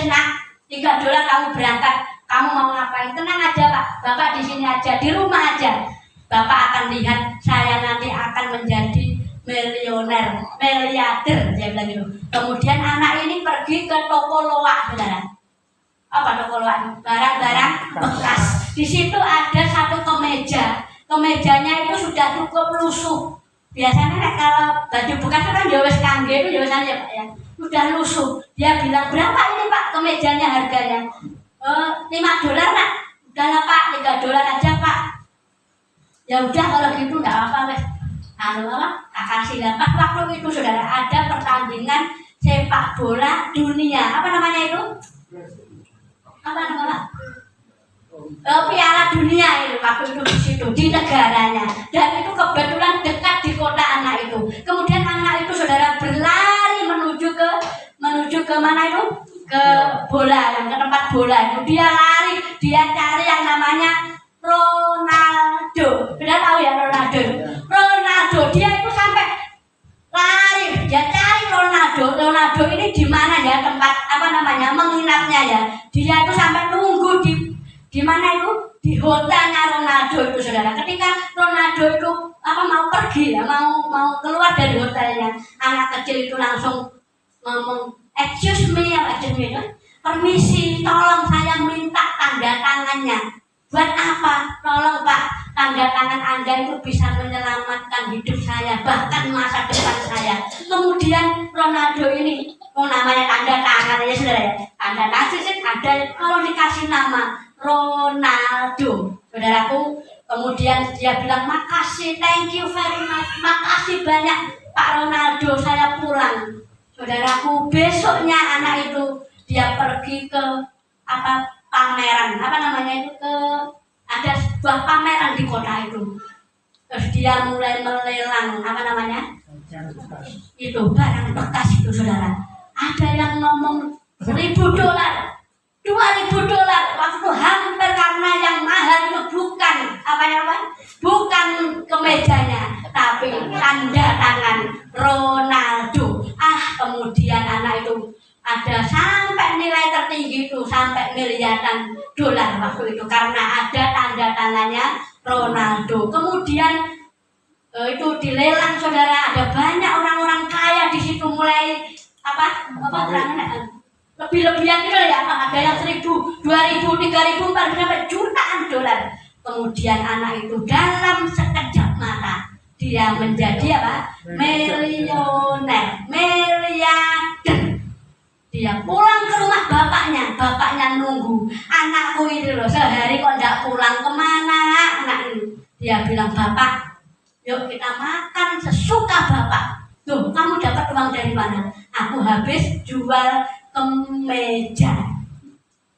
nak $3 kamu berangkat. Kamu mau ngapain? Tenang aja Pak. Bapak di sini aja, di rumah aja. Bapak akan lihat saya nanti akan menjadi miliarder. Dia bilang gitu. Kemudian anak ini pergi ke toko loak, saudara. Apa toko loak? Barang-barang bekas. Di situ ada satu kemeja. Kemejanya itu sudah cukup lusuh. Biasanya kalau baju bekas itu kan wis kangge itu biasanya Pak ya. Sudah lusuh. Dia bilang, berapa ini Pak kemejanya harganya? $5 nak. Udahlah Pak, $3 aja Pak. Ya udah kalau gitu enggak apa-apa wes. Kasih lah Pak. Waktu itu saudara ada pertandingan sepak bola dunia. Apa namanya itu? Piala dunia itu waktu itu di situ di negaranya, dan itu kebetulan dekat di kota anak itu. Kemudian anak itu saudara berlari menuju ke mana itu? Ke bola, ke tempat bola itu. Dia lari, dia cari yang namanya Ronaldo. Sudah tahu ya Ronaldo? Ronaldo, dia itu sampai lari, dia cari Ronaldo. Ronaldo ini di mana ya tempat menginapnya ya? Dia itu sampai nunggu di mana itu? Di hotelnya Ronaldo itu saudara. Ketika Ronaldo itu mau pergi ya, mau keluar dari hotelnya, anak kecil itu langsung ngomong, excuse me, permisi, tolong saya minta tanda tangannya. Buat apa? Tolong Pak, tanda tangan Anda itu bisa menyelamatkan hidup saya, bahkan masa depan saya. Kemudian Ronaldo ini, namanya tanda tangan ya saudara ya. Tanda tangan ada kalau dikasih nama Ronaldo, saudaraku. Kemudian dia bilang, makasih, thank you very much, makasih banyak Pak Ronaldo, saya pulang. Saudaraku, besoknya anak itu dia pergi ke pameran, ada sebuah pameran di kota itu. Terus dia mulai melelang itu barang bekas itu saudara. Ada yang ngomong $1.000, $2.000. Waktu hampir, karena yang mahal itu bukan kemejanya, tapi tanda tangan Ronaldo. Kemudian anak itu ada sampai nilai tertinggi itu sampai miliaran dolar waktu itu, karena ada tanda tangannya Ronaldo. Kemudian itu dilelang saudara, ada banyak orang-orang kaya di situ, mulai lebih-lebihan gitu ya, ada yang 1.000, 2.000, 3.000, 4.000 sampai jutaan dolar. Kemudian anak itu dalam sekejap mata dia menjadi miliarder. Dia pulang ke rumah bapaknya nunggu. Anakku ini loh, sehari kok enggak pulang, kemana anak ini? Dia bilang, Bapak, yuk kita makan sesuka Bapak. Tuh, kamu dapat uang dari mana? Aku habis jual kemeja.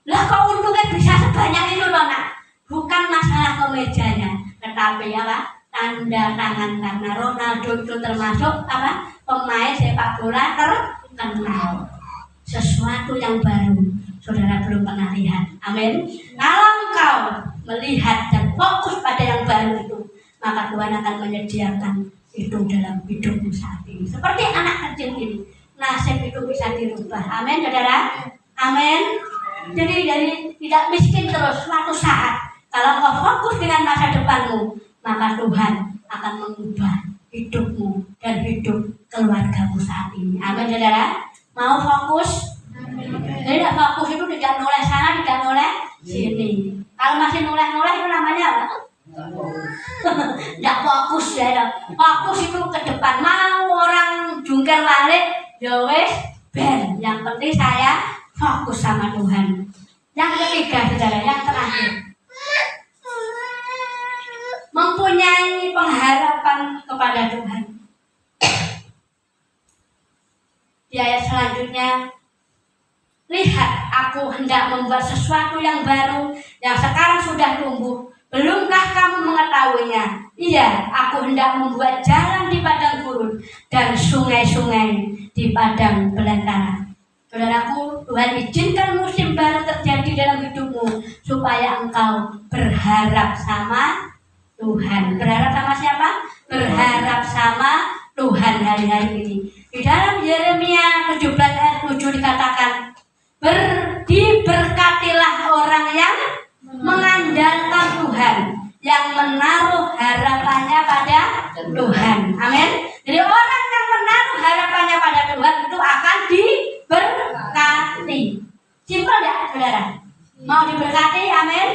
Lah kok untungnya bisa sebanyak itu loh nak? Bukan masalah kemejanya, tetapi apa? Tanda tangan, karena Ronaldo itu termasuk apa? Pemain sepak bola terkenal. Sesuatu yang baru, saudara belum pernah lihat. Amin. Kalau engkau melihat dan fokus pada yang baru itu, maka Tuhan akan menyediakan itu dalam hidupmu saat ini. Seperti anak kecil ini, nasib itu bisa dirubah. Amin, saudara. Amin. Jadi dari tidak miskin terus, suatu saat kalau kau fokus dengan masa depanmu, maka Tuhan akan mengubah hidupmu dan hidup keluargamu saat ini. Amin, saudara. Mau fokus? Jadi tidak fokus itu tidak noleh sana, tidak noleh sini. Kalau masih noleh-noleh itu namanya apa? Tidak fokus ya. Fokus itu ke depan. Mau orang jungkir balik, ya wes ben. Yang penting saya fokus sama Tuhan. Yang ketiga, saudara, yang terakhir, mempunyai pengharapan kepada Tuhan. Di ayat selanjutnya, lihat, aku hendak membuat sesuatu yang baru, yang sekarang sudah tumbuh. Belumkah kamu mengetahuinya? Iya, aku hendak membuat jalan di padang gurun dan sungai-sungai di padang belantara. Saudaraku, Tuhan izinkan musim baru terjadi dalam hidupmu supaya engkau berharap sama Tuhan. Berharap sama siapa? Berharap sama Tuhan hari-hari ini. Di dalam Yeremia 17 ayat 7 dikatakan, diberkatilah orang yang mengandalkan Tuhan, yang menaruh harapannya pada Tuhan. Amin. Jadi orang yang menaruh harapannya pada Tuhan itu akan diberkati. Simpel tidak, saudara? Mau diberkati? Amin.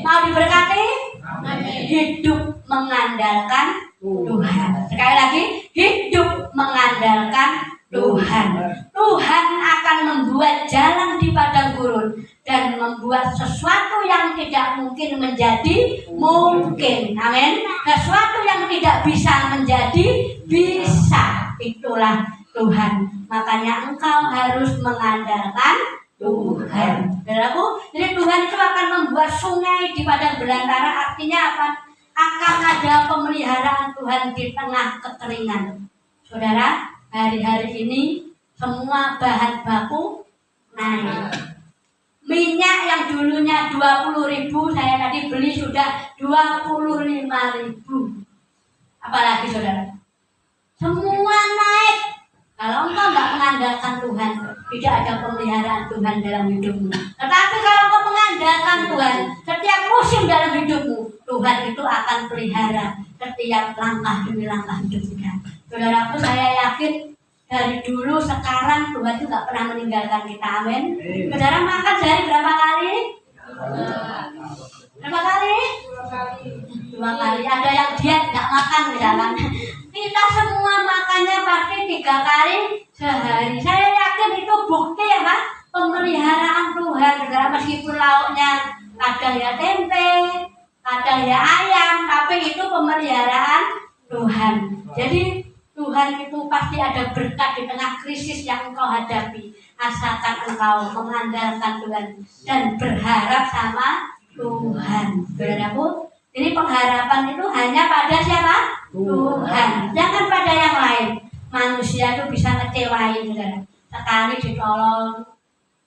Mau diberkati? Amin. Hidup mengandalkan Tuhan. Sekali lagi, hidup mengandalkan Tuhan. Tuhan akan membuat jalan di padang gurun dan membuat sesuatu yang tidak mungkin menjadi mungkin. Amin. Sesuatu yang tidak bisa menjadi bisa. Itulah Tuhan. Makanya engkau harus mengandalkan Tuhan. Saudaraku, jadi Tuhan itu akan membuat sungai di padang belantara. Artinya apa? Akan ada pemeliharaan Tuhan di tengah kekeringan. Saudara, hari-hari ini semua bahan baku naik. Minyak yang dulunya 20.000, saya tadi beli sudah 25.000. Apalagi saudara, semua naik. Kalau engkau nggak mengandalkan Tuhan, tidak ada pemeliharaan Tuhan dalam hidupmu. Tetapi kalau engkau mengandalkan Tuhan, setiap musim dalam hidupmu, Tuhan itu akan pelihara setiap langkah demi langkah hidup kita. Saudaraku, saya yakin dari dulu sekarang Tuhan itu nggak pernah meninggalkan kita. Amin. Saudara makan sehari berapa kali? Berapa kali? 2 kali. Ada yang diet nggak makan misalkan. Kita semua makannya pasti 3 kali sehari. Saya yakin itu bukti ya Pak, pemeliharaan Tuhan. Saudara, meskipun lauknya ada ya tempe, ada ya ayam, tapi itu pemeliharaan Tuhan. Jadi Tuhan itu pasti ada berkat di tengah krisis yang engkau hadapi, asalkan engkau mengandalkan Tuhan dan berharap sama Tuhan. Saudaraku, ini pengharapan itu hanya pada siapa? Tuhan. Jangan pada yang lain. Manusia itu bisa ngecewain, saudara. Sekali ditolong,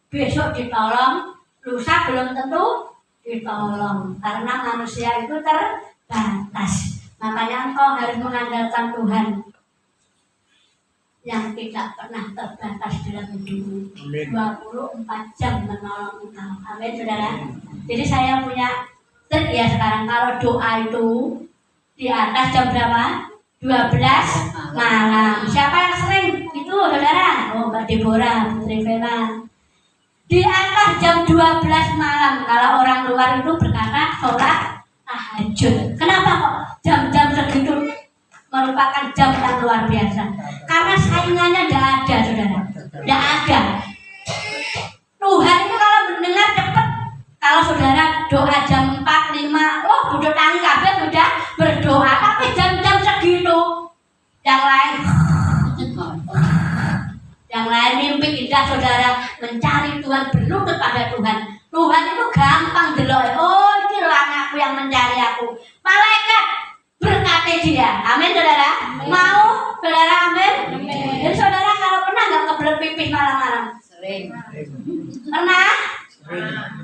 besok ditolong, lusa belum tentu ditolong. Karena manusia itu terbatas. Makanya engkau harus mengandalkan Tuhan yang tidak pernah terbatas dalam hidupmu. 24 jam menolong engkau. Amin, saudara. Jadi saya punya trik ya sekarang, kalau doa itu di atas jam berapa? 12 malam. Siapa yang sering itu, saudara? Oh, Mbak Deborah, Putri Vela. Di atas jam 12 malam, kalau orang luar itu berkata sholat tahajud. Kenapa kok jam-jam segitu merupakan jam yang luar biasa? Karena saingannya tidak ada, saudara. Tidak ada. Tuhan itu kalau mendengar cepat. Kalau saudara doa jam 4, 5, oh budut tangi kabeh sudah berdoa. Tapi jam-jam segitu yang lain Tuhan, berlutut pada Tuhan. Tuhan itu gampang delok. Oh, ini loh anakku yang mencari aku. Malaikat berkati dia. Amin, saudara. Mau, saudara, amin. Jadi saudara kalau pernah nggak kebelet pipis malam-malam? Sering. Pernah?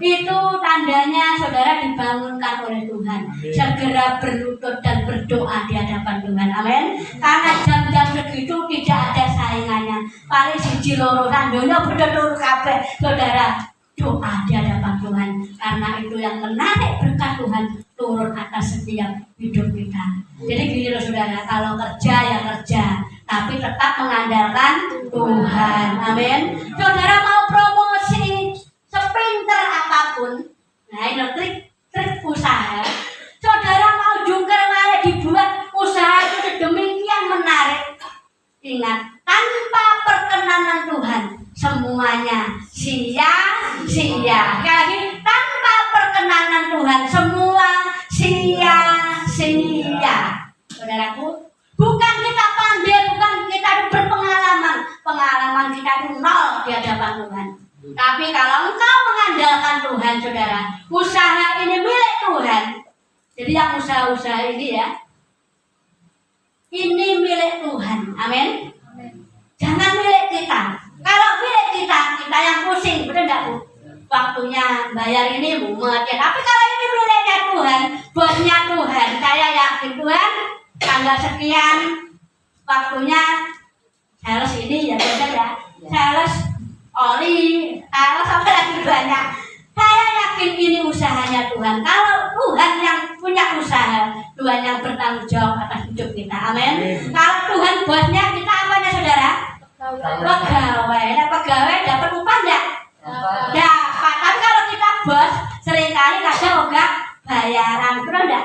Itu tandanya saudara dibangunkan oleh Tuhan. Segera berlutut dan berdoa di hadapan Tuhan. Amin. Karena jam-jam segitu tidak ada saingannya. Paling siji loro sandonya berdoa kabeh. Saudara, doa di hadapan Tuhan. Karena itu yang menarik berkat Tuhan turun atas setiap hidup kita. Jadi gini loh saudara, kalau kerja ya kerja, tapi tetap mengandalkan Tuhan. Amin. Saudara mau promosi sepinter apapun, nah ini trik usaha. Saudara mau jungkir balik dibuat usaha itu sedemikian menarik. Ingat, tanpa perkenanan Tuhan semuanya sia-sia. Lagi tanpa perkenanan Tuhan semua sia-sia. Saudaraku, bukan kita pandai, bukan kita berpengalaman. Pengalaman kita itu nol di hadapan Tuhan. Tapi kalau engkau mengandalkan Tuhan, saudara, usaha ini milik Tuhan. Jadi yang usaha-usaha ini ya, ini milik Tuhan. Amin. Jangan milik kita. Kalau milik kita, kita yang pusing, betul enggak Bu? Waktunya bayar ini mumet ya. Tapi kalau ini miliknya Tuhan, bosnya Tuhan, saya yakin Tuhan tanggal sekian waktunya sales ini ya benar ya. Sales oli, sales apa lagi banyak. Saya yakin ini usahanya Tuhan. Kalau Tuhan yang punya usaha, Tuhan yang bertanggung jawab atas hidup kita. Amin. Kalau Tuhan bosnya, kita apanya saudara? Pegawai. Nah, pegawai dapat upah enggak? Dapat. Tapi kalau kita bos, seringkali kadang enggak bayaran, betul enggak?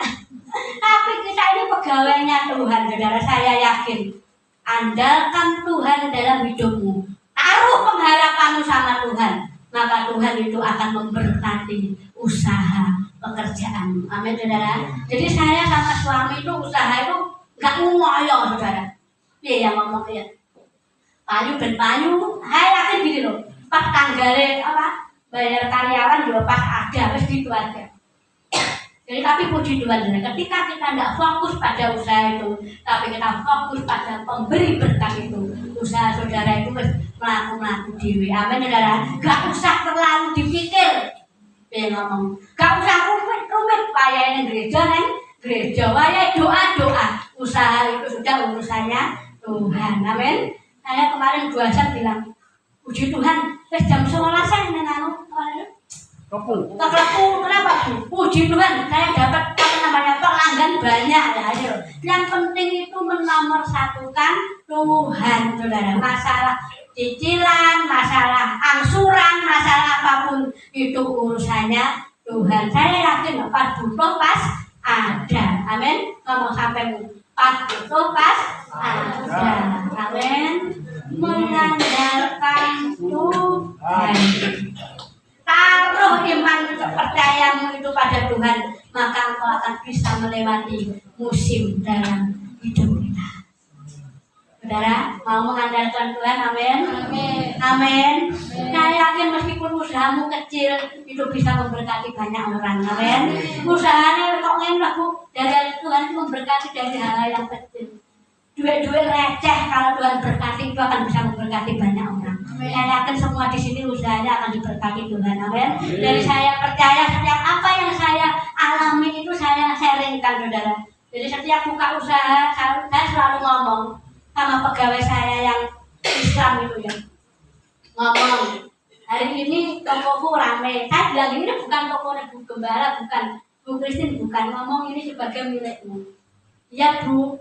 Tapi kita ini pegawainya Tuhan, saudara. Saya yakin. Andalkan Tuhan dalam hidupmu. Taruh pengharapanmu sama Tuhan, maka Tuhan itu akan memberkati usaha pekerjaanmu. Amin, saudara. Jadi saya sama suami itu usaha itu nggak ngoyo, saudara. Iya yang ngomong ya. Payu ben payu, saya yakin gini loh. Pas tanggalnya apa bayar karyawan juga pas ada, harus gitu aja. Jadi tapi puji Tuhan, ketika kita tidak fokus pada usaha itu, tapi kita fokus pada pemberi berkat itu, usaha saudara itu melaku dewi. Amin, saudara. Gak usah terlalu dipikir. Dia ngomong, gak usah rumit payah yang gereja, waya doa. Usaha itu sudah urusannya Tuhan. Amin. Saya kemarin 2 jam bilang, puji Tuhan, jam 11 saya nenanu. Kekepu, kenapa Bu? Puji Tuhan, saya dapat pelanggan banyak ya. Ayo. Yang penting itu menomorsatukan Tuhan, saudara. Masalah cicilan, masalah angsuran, masalah apapun itu urusannya Tuhan. Saya yakin pas butuh pas ada. Amin. Ngomong sampai pas butuh pas ada. Amin. Mengandalkan Tuhan. Taruh iman kepercayaanmu itu pada Tuhan, maka engkau akan bisa melewati musim dalam hidup kita. Saudara, mau mengandalkan Tuhan, amin. Amin. Saya yakin meskipun usahamu kecil, itu bisa memberkati banyak orang, amin. Usahanya kok enak Bu, dari Tuhan itu memberkati dari hal yang kecil. Duit-duit receh, kalau Tuhan berkati itu akan bisa memberkati banyak orang. Saya yakin semua di sini usahanya akan diberkati Tuhan, amin. Dari saya percaya setiap apa yang saya alami itu saya sharingkan, saudara. Jadi setiap buka usaha, saya selalu ngomong sama pegawai saya yang Islam itu ya. Ngomong, hari ini tokoku rame. Saya bilang ini bukan toko Bu Gembala, bukan Bu Kristin, bukan. Ngomong ini sebagai milikmu. Iya Bu.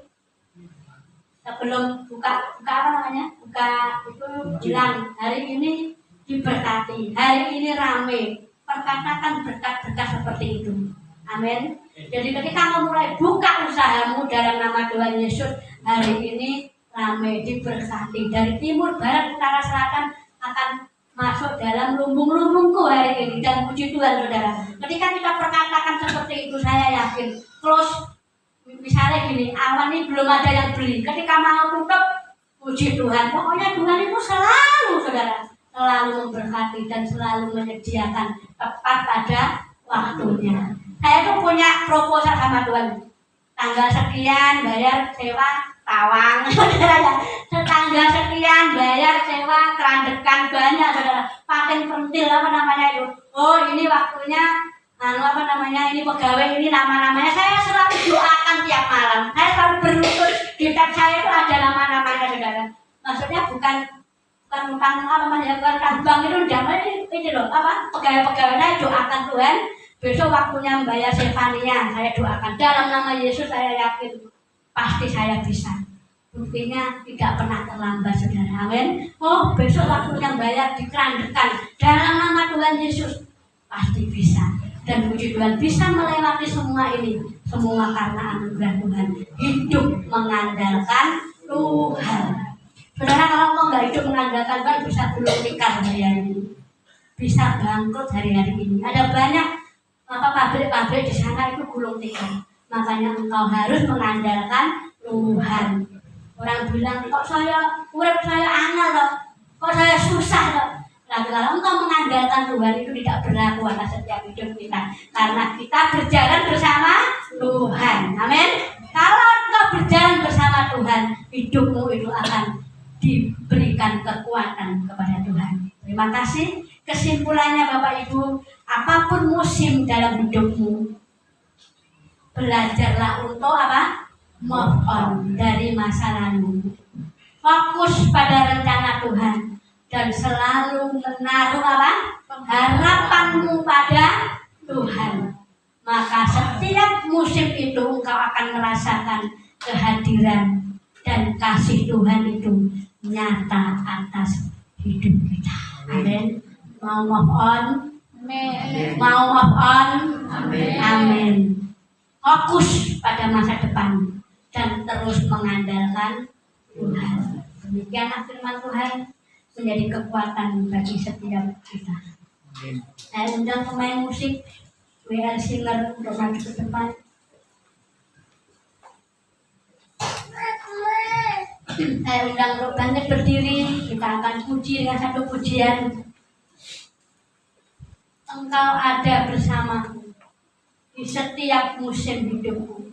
Sebelum buka apa namanya? Buka itu bilang hari ini diberkati, hari ini rame. Perkatakan berkat-berkat seperti itu. Amin. Jadi ketika kamu mulai buka usahamu dalam nama Tuhan Yesus, hari ini rame, diberkati. Dari timur, barat, utara, selatan akan masuk dalam lumbung-lumbungku hari ini. Dan puji Tuhan, saudara. Ketika kita perkatakan seperti itu, saya yakin close. Misalnya gini, awan ini belum ada yang beli. Ketika mau tutup, puji Tuhan. Pokoknya Tuhan itu selalu, saudara, selalu memberkati dan selalu menyediakan tepat pada waktunya. Saya tuh punya proposal sama Tuhan. Tanggal sekian bayar sewa tawang, tanggal sekian bayar sewa kerandekan banyak, saudara. Paten pentil apa namanya itu? Oh ini waktunya, ini pegawai ini nama-namanya. Saya selalu doakan tiap malam. Saya selalu berlutut di dekat saya itu ada nama-namanya, saudara. Maksudnya bukan utang bukan bank itu damai ini loh pegawai-pegawai. Saya doakan Tuhan besok waktunya membayar Stefania, saya doakan dalam nama Yesus, saya yakin pasti saya bisa. Buktinya tidak pernah terlambat, saudara. Amin. Oh besok waktunya membayar dikerandekan dalam nama Tuhan Yesus, pasti bisa. Dan puji Tuhan bisa melewati semua ini, semua karena anugerah Tuhan. Hidup mengandalkan Tuhan. Saudara, kalau kau nggak hidup mengandalkan Tuhan, bisa gulung tikar hari ini, bisa bangkrut hari-hari ini. Ada banyak pabrik-pabrik di sana itu gulung tikar. Makanya engkau harus mengandalkan Tuhan. Orang bilang, kok urip saya angel loh, kok saya susah loh. Nah, kalau engkau mengandalkan Tuhan itu tidak berlaku atas setiap hidup kita, karena kita berjalan bersama Tuhan. Amin. Kalau engkau berjalan bersama Tuhan, hidupmu itu akan diberikan kekuatan kepada Tuhan. Terima kasih. Kesimpulannya Bapak Ibu, apapun musim dalam hidupmu, belajarlah untuk move on dari masa lalu. Fokus pada rencana Tuhan dan selalu menaruh harapanmu pada Tuhan. Maka setiap musim itu engkau akan merasakan kehadiran dan kasih Tuhan itu nyata atas hidup kita. Amin. Mau move on? Amin. Mau move on? Amin. Amin. Fokus pada masa depan dan terus mengandalkan Tuhan. Demikian firman Tuhan menjadi kekuatan bagi setiap kita. Saya undang pemain musik WL Singer untuk maju ke depan. Saya undang untuk bangkit berdiri. Kita akan puji dengan satu pujian. Engkau ada bersamaku di setiap musim hidupku.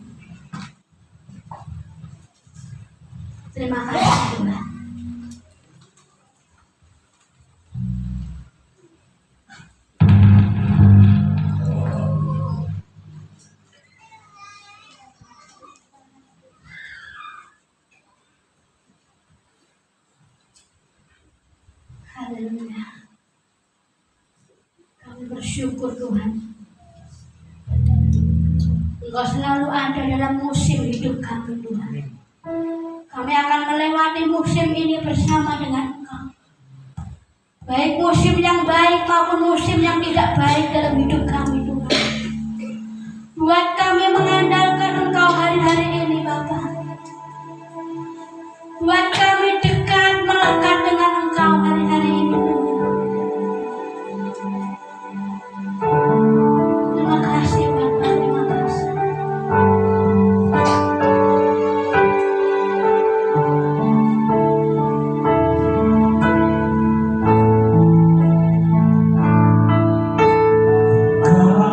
Terima kasih Tuhan. Haleluya. Kami bersyukur Tuhan. Engkau selalu ada dalam musim hidup kami Tuhan. Kami akan melewati musim ini bersama dengan Engkau. Baik musim yang baik maupun musim yang tidak baik dalam hidup kami Tuhan. Buat kami mengandalkan Engkau hari-hari ini Bapa. Buat kami dekat melekat dengan Engkau hari-hari ini. Terima kasih Bapa, terima kasih. Kau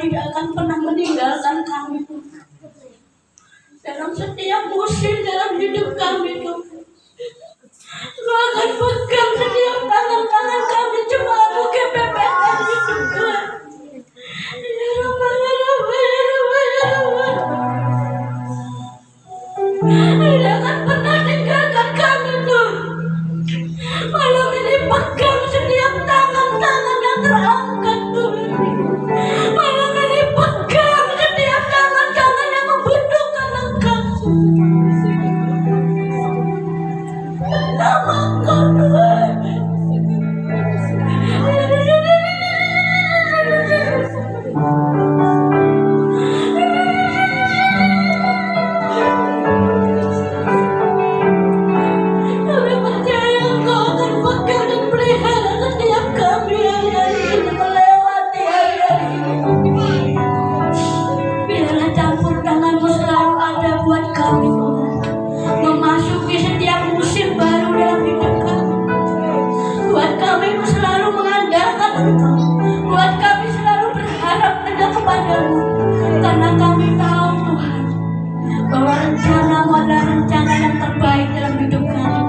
tidak akan pernah meninggalkan kami Tuhan. Dalam setiap musim dalam hidup kami Tuhan, Engkau akan pegang setiap tangan-tangan kami jemaat GPPR itu Tuhan. Ya Rabbal Alamin. Tidak akan pernah tinggalkan kami Tuhan. Malam ini pegang setiap tangan-tangan yang terangkat Tuhan. Malam ini pegang setiap tangan-tangan yang membutuhkan Engkau. Nama Engkau Tuhan. Kami percaya Engkau akan pegang dan pelihara setiap kami hari-hari ini melewati hari-hari ini. Biarlah campur tangan-Mu selalu ada buat kami Tuhan, memasuki setiap musim baru dalam hidup kami. Buat kami Engkau selalu mengandalkan Engkau, buat kami selalu berharap hanya kepada-Mu, karena kami tahu Tuhan bahwa rencana-Mu adalah rencana yang terbaik dalam hidup kami.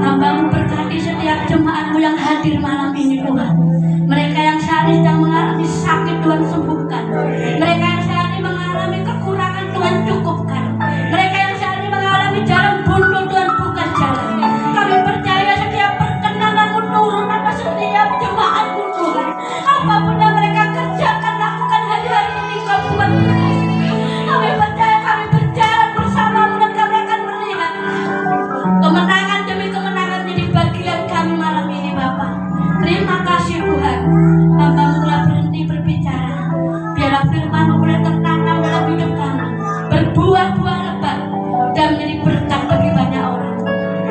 Hamba-Mu berkati setiap jemaat-Mu yang hadir malam ini Tuhan. Mereka yang saat ini sedang mengalami sakit Tuhan sembuhkan. Mereka yang saat ini mengalami kekurangan Tuhan cukupkan. Mereka yang saat ini mengalami jalan buntu Tuhan buka jalan. Kami percaya setiap perkenanan-Mu turun atas setiap jemaat-Mu Tuhan. Apapun yang mereka kerjakan, lakukan hari-hari ini Kau buat mereka. Kami percaya kami berjalan bersama-Mu dan kami akan melihat kemenangan demi kemenangan jadi bagian kami malam ini Bapa. Terima kasih Tuhan. Hamba-Mu telah berhenti berbicara. Biarlah firman-Mu boleh tertanam dalam hidup kami, berbuah-buah lebat dan menjadi berkat bagi banyak orang.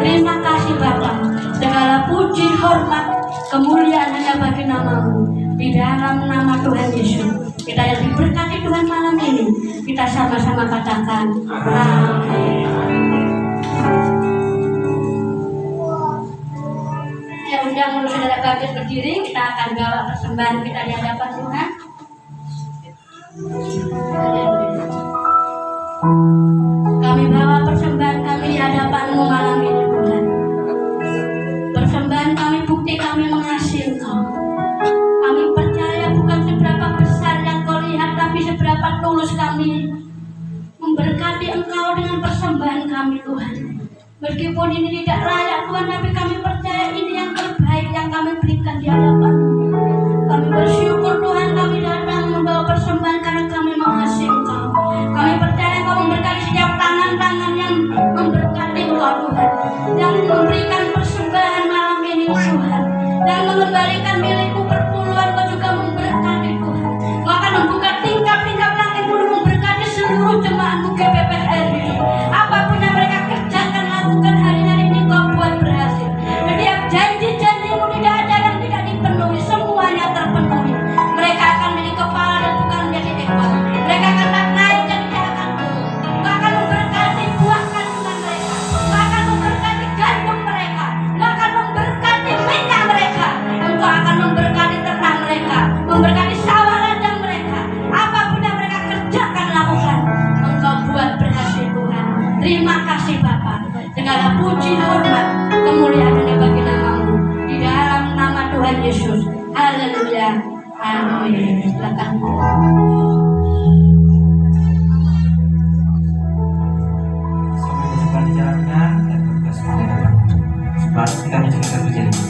Terima kasih Bapa. Segala puji, hormat, kemuliaan hanya bagi nama-Mu. Di dalam nama Tuhan Yesus, kita yang diberkati Tuhan malam ini, kita sama-sama katakan amin. Saya undang dulu saudara Bagus berdiri, kita akan bawa persembahan kita di hadapan Tuhan. Kami bawa persembahan kami di hadapan-Mu malam ini Tuhan. Persembahan kami bukti kami mengasihi Engkau. Kami percaya bukan seberapa besar yang Kau lihat, tapi seberapa tulus kami memberkati Engkau dengan persembahan kami Tuhan. Meskipun ini tidak layak Tuhan, tapi kami percaya ini yang terbaik yang kami berikan di hadapan-Mu. Kami bersyukur Tuhan, kami datang membawa persembahan karena kami mengasihi Engkau. Kami percaya Engkau memberkati setiap tangan-tangan yang memberkati Engkau Tuhan, yang memberikan persembahan malam ini Tuhan, dan mengembalikan milik-Mu perpuluhan. Kau juga memberkati Tuhan. Kau akan membuka tingkap-tingkap langit untuk memberkati seluruh jemaat-Mu GPPR ini. Apapun yang mereka kerjakan, lakukan hari-hari ini Kau buat berhasil. Setiap janji-janji-Mu tidak ada yang tidak dipenuhi, semuanya terpenuhi. Mereka akan menjadi kepala dan bukan menjadi ekor. Mereka akan naik dan tidak akan turun. Kau akan memberkati buah kandungan mereka. Kau akan memberkati gandum mereka. Kau akan memberkati minyak mereka. Engkau akan memberkati ternak mereka, memberkati sawah ladang mereka. Apapun yang mereka kerjakan, lakukan. Engkau buat berhasil Tuhan. Terima kasih Bapa. Segala puji, hormat, kemuliaan hanya bagi nama-Mu. Di dalam nama Tuhan Yesus. Haleluya. Amin. Silakan. Sampai berjumpa di jalankan dan bertugas kepada sebab kita menjaga terjadi.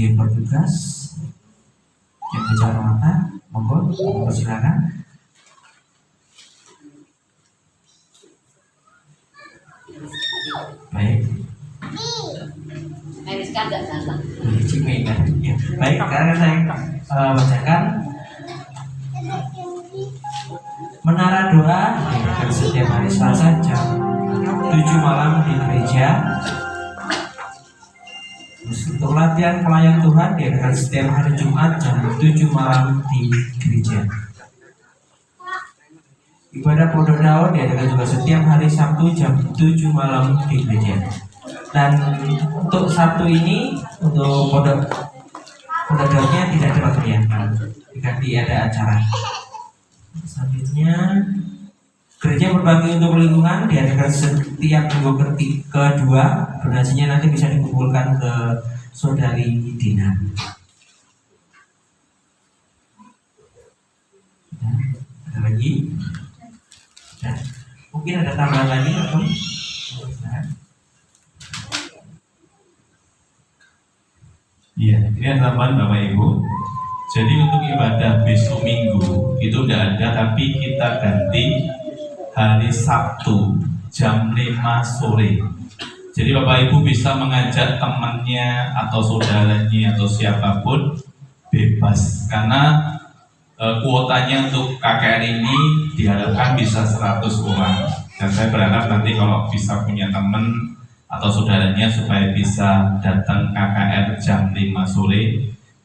bagi yang bertugas yang bicara mata, monggo silakan. Baik. Ya. Baik, sekarang saya bacakan menara doa diadakan setiap hari Selasa jam 7 malam di gereja. Untuk latihan pelayan Tuhan diadakan setiap hari Jumat jam 7 malam di gereja. Ibadah Pondok Daun diadakan juga setiap hari Sabtu jam 7 malam di gereja. Dan untuk Sabtu ini untuk Pondok Daunnya tidak ada kegiatan, tidak ada acara. Selanjutnya gereja berbagi untuk lingkungan diadakan setiap minggu kedua. Donasinya nanti bisa dikumpulkan ke saudari Dina. Nah, ada lagi? Nah, mungkin ada tambahan lagi atau? Iya, ini ada tambahan Bapak Ibu. Jadi untuk ibadah besok Minggu itu udah ada, tapi kita ganti hari Sabtu jam 5 sore. Jadi Bapak Ibu bisa mengajak temannya atau saudaranya atau siapapun bebas, karena kuotanya untuk KKR ini diharapkan bisa 100 orang. Dan saya berharap nanti kalau bisa punya teman atau saudaranya supaya bisa datang KKR jam 5 sore.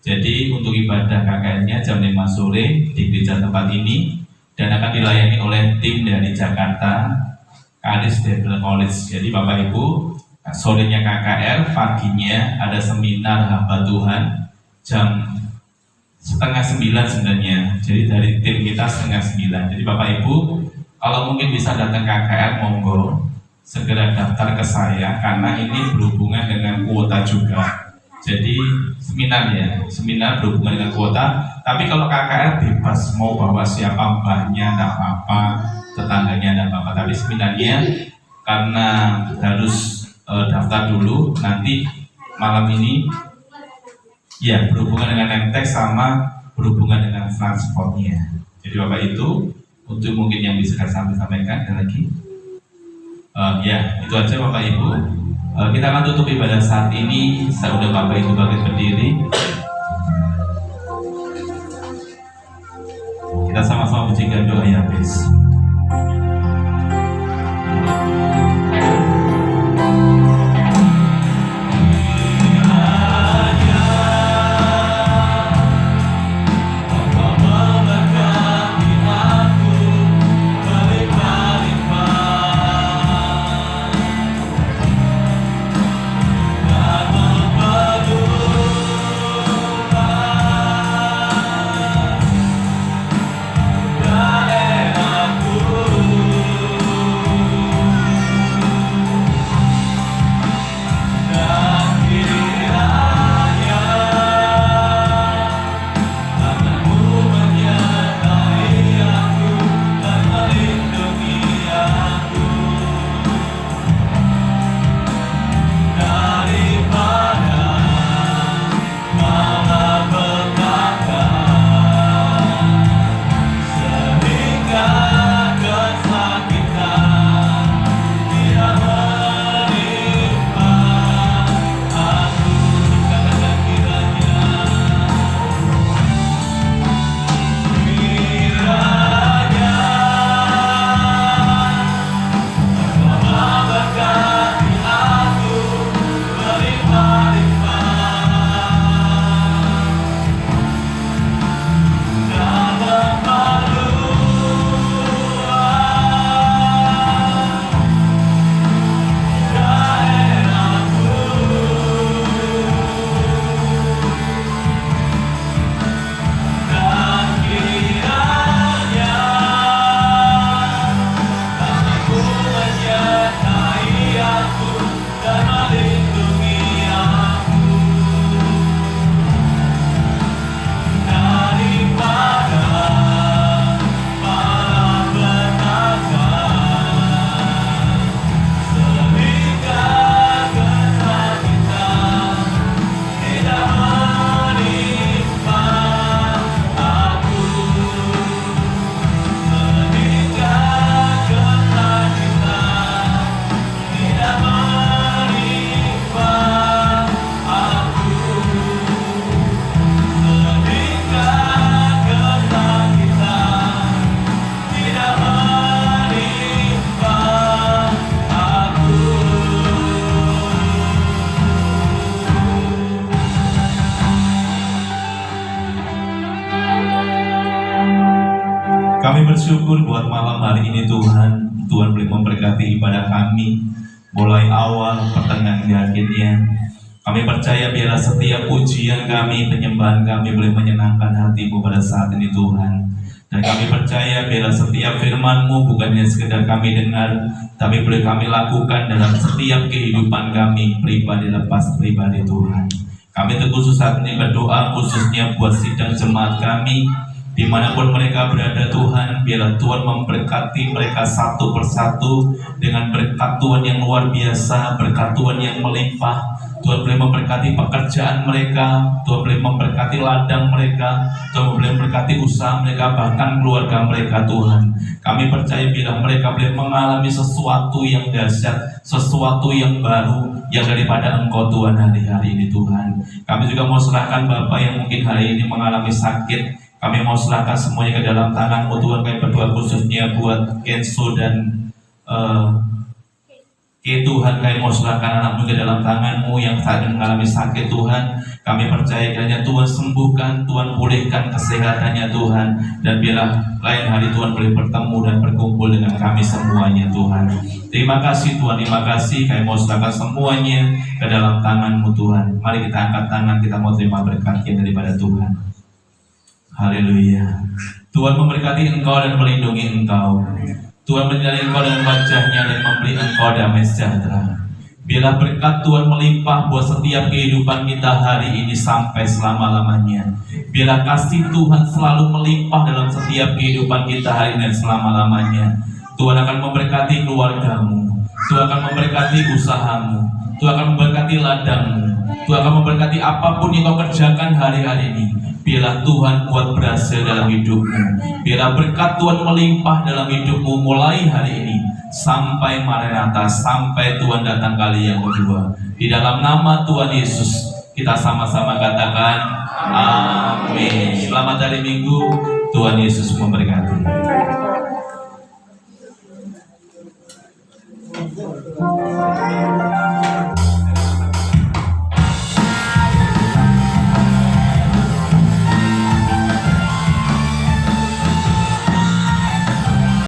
Jadi untuk ibadah KKR-nya jam 5 sore di gereja tempat ini, dan akan dilayani oleh tim dari Jakarta, Kadis Bible College. Jadi Bapak Ibu, sorenya KKR, paginya ada seminar hamba Tuhan jam 8:30 sebenarnya. Jadi dari tim kita 8:30. Jadi Bapak Ibu, kalau mungkin bisa datang KKR, monggo segera daftar ke saya, karena ini berhubungan dengan kuota juga. Jadi seminar berhubungan dengan kuota. Tapi kalau KKR bebas, mau bawa siapa, mbahnya tidak apa-apa, tetangganya tidak apa-apa. Tapi seminarnya karena harus daftar dulu, nanti malam ini ya berhubungan dengan MTEK sama berhubungan dengan transportnya. Jadi Bapak itu untuk mungkin yang bisa saya sampaikan, ada lagi? Ya itu aja Bapak Ibu. Kita akan tutup ibadah saat ini. Saya udah Bapak Ibu bangkit berdiri. Kita sama-sama pujikan doa yang habis. Daerahku Kami bersyukur buat malam hari ini Tuhan. Tuhan boleh memberkati ibadah kami mulai awal, pertengahan, dan akhirnya. Kami percaya biarlah setiap pujian kami, penyembahan kami boleh menyenangkan hati-Mu pada saat ini Tuhan. Dan kami percaya biarlah setiap firman-Mu bukan hanya sekedar kami dengar, tapi boleh kami lakukan dalam setiap kehidupan kami, pribadi lepas pribadi Tuhan. Kami terkhusus saat ini berdoa khususnya buat sidang jemaat kami, dimanapun mereka berada Tuhan, biarlah Tuhan memberkati mereka satu persatu dengan berkat Tuhan yang luar biasa, berkat Tuhan yang melimpah. Tuhan boleh memberkati pekerjaan mereka, Tuhan boleh memberkati ladang mereka, Tuhan boleh memberkati usaha mereka, bahkan keluarga mereka Tuhan. Kami percaya bila mereka boleh mengalami sesuatu yang dahsyat, sesuatu yang baru, yang daripada Engkau Tuhan hari-hari ini Tuhan. Kami juga mau serahkan Bapak yang mungkin hari ini mengalami sakit, kami mau serahkan semuanya ke dalam tangan-Mu Tuhan. Kami berdoa khususnya buat Kenzo dan Tuhan, kami mau serahkan anak-Mu ke dalam tangan-Mu yang saat ini mengalami sakit Tuhan. Kami percaya kiranya Tuhan sembuhkan, Tuhan pulihkan kesehatannya Tuhan. Dan biarlah lain hari Tuhan boleh bertemu dan berkumpul dengan kami semuanya Tuhan. Terima kasih Tuhan, terima kasih. Kami mau serahkan semuanya ke dalam tangan-Mu Tuhan. Mari kita angkat tangan, kita mau terima berkat daripada Tuhan. Haleluya. Tuhan memberkati engkau dan melindungi engkau. Tuhan menyertai engkau dengan wajah-Nya dan memberi engkau damai sejahtera. Biarlah berkat Tuhan melimpah buat setiap kehidupan kita hari ini sampai selama-lamanya. Biarlah kasih Tuhan selalu melimpah dalam setiap kehidupan kita hari ini dan selama-lamanya. Tuhan akan memberkati keluargamu, Tuhan akan memberkati usahamu, Tuhan akan memberkati ladangmu, Tuhan akan memberkati apapun yang kau kerjakan hari-hari ini. Biarlah Tuhan buat berhasil dalam hidupmu. Biarlah berkat Tuhan melimpah dalam hidupmu mulai hari ini sampai Maranatha, sampai Tuhan datang kali yang kedua. Di dalam nama Tuhan Yesus kita sama-sama katakan amin. Selamat hari Minggu, Tuhan Yesus memberkati.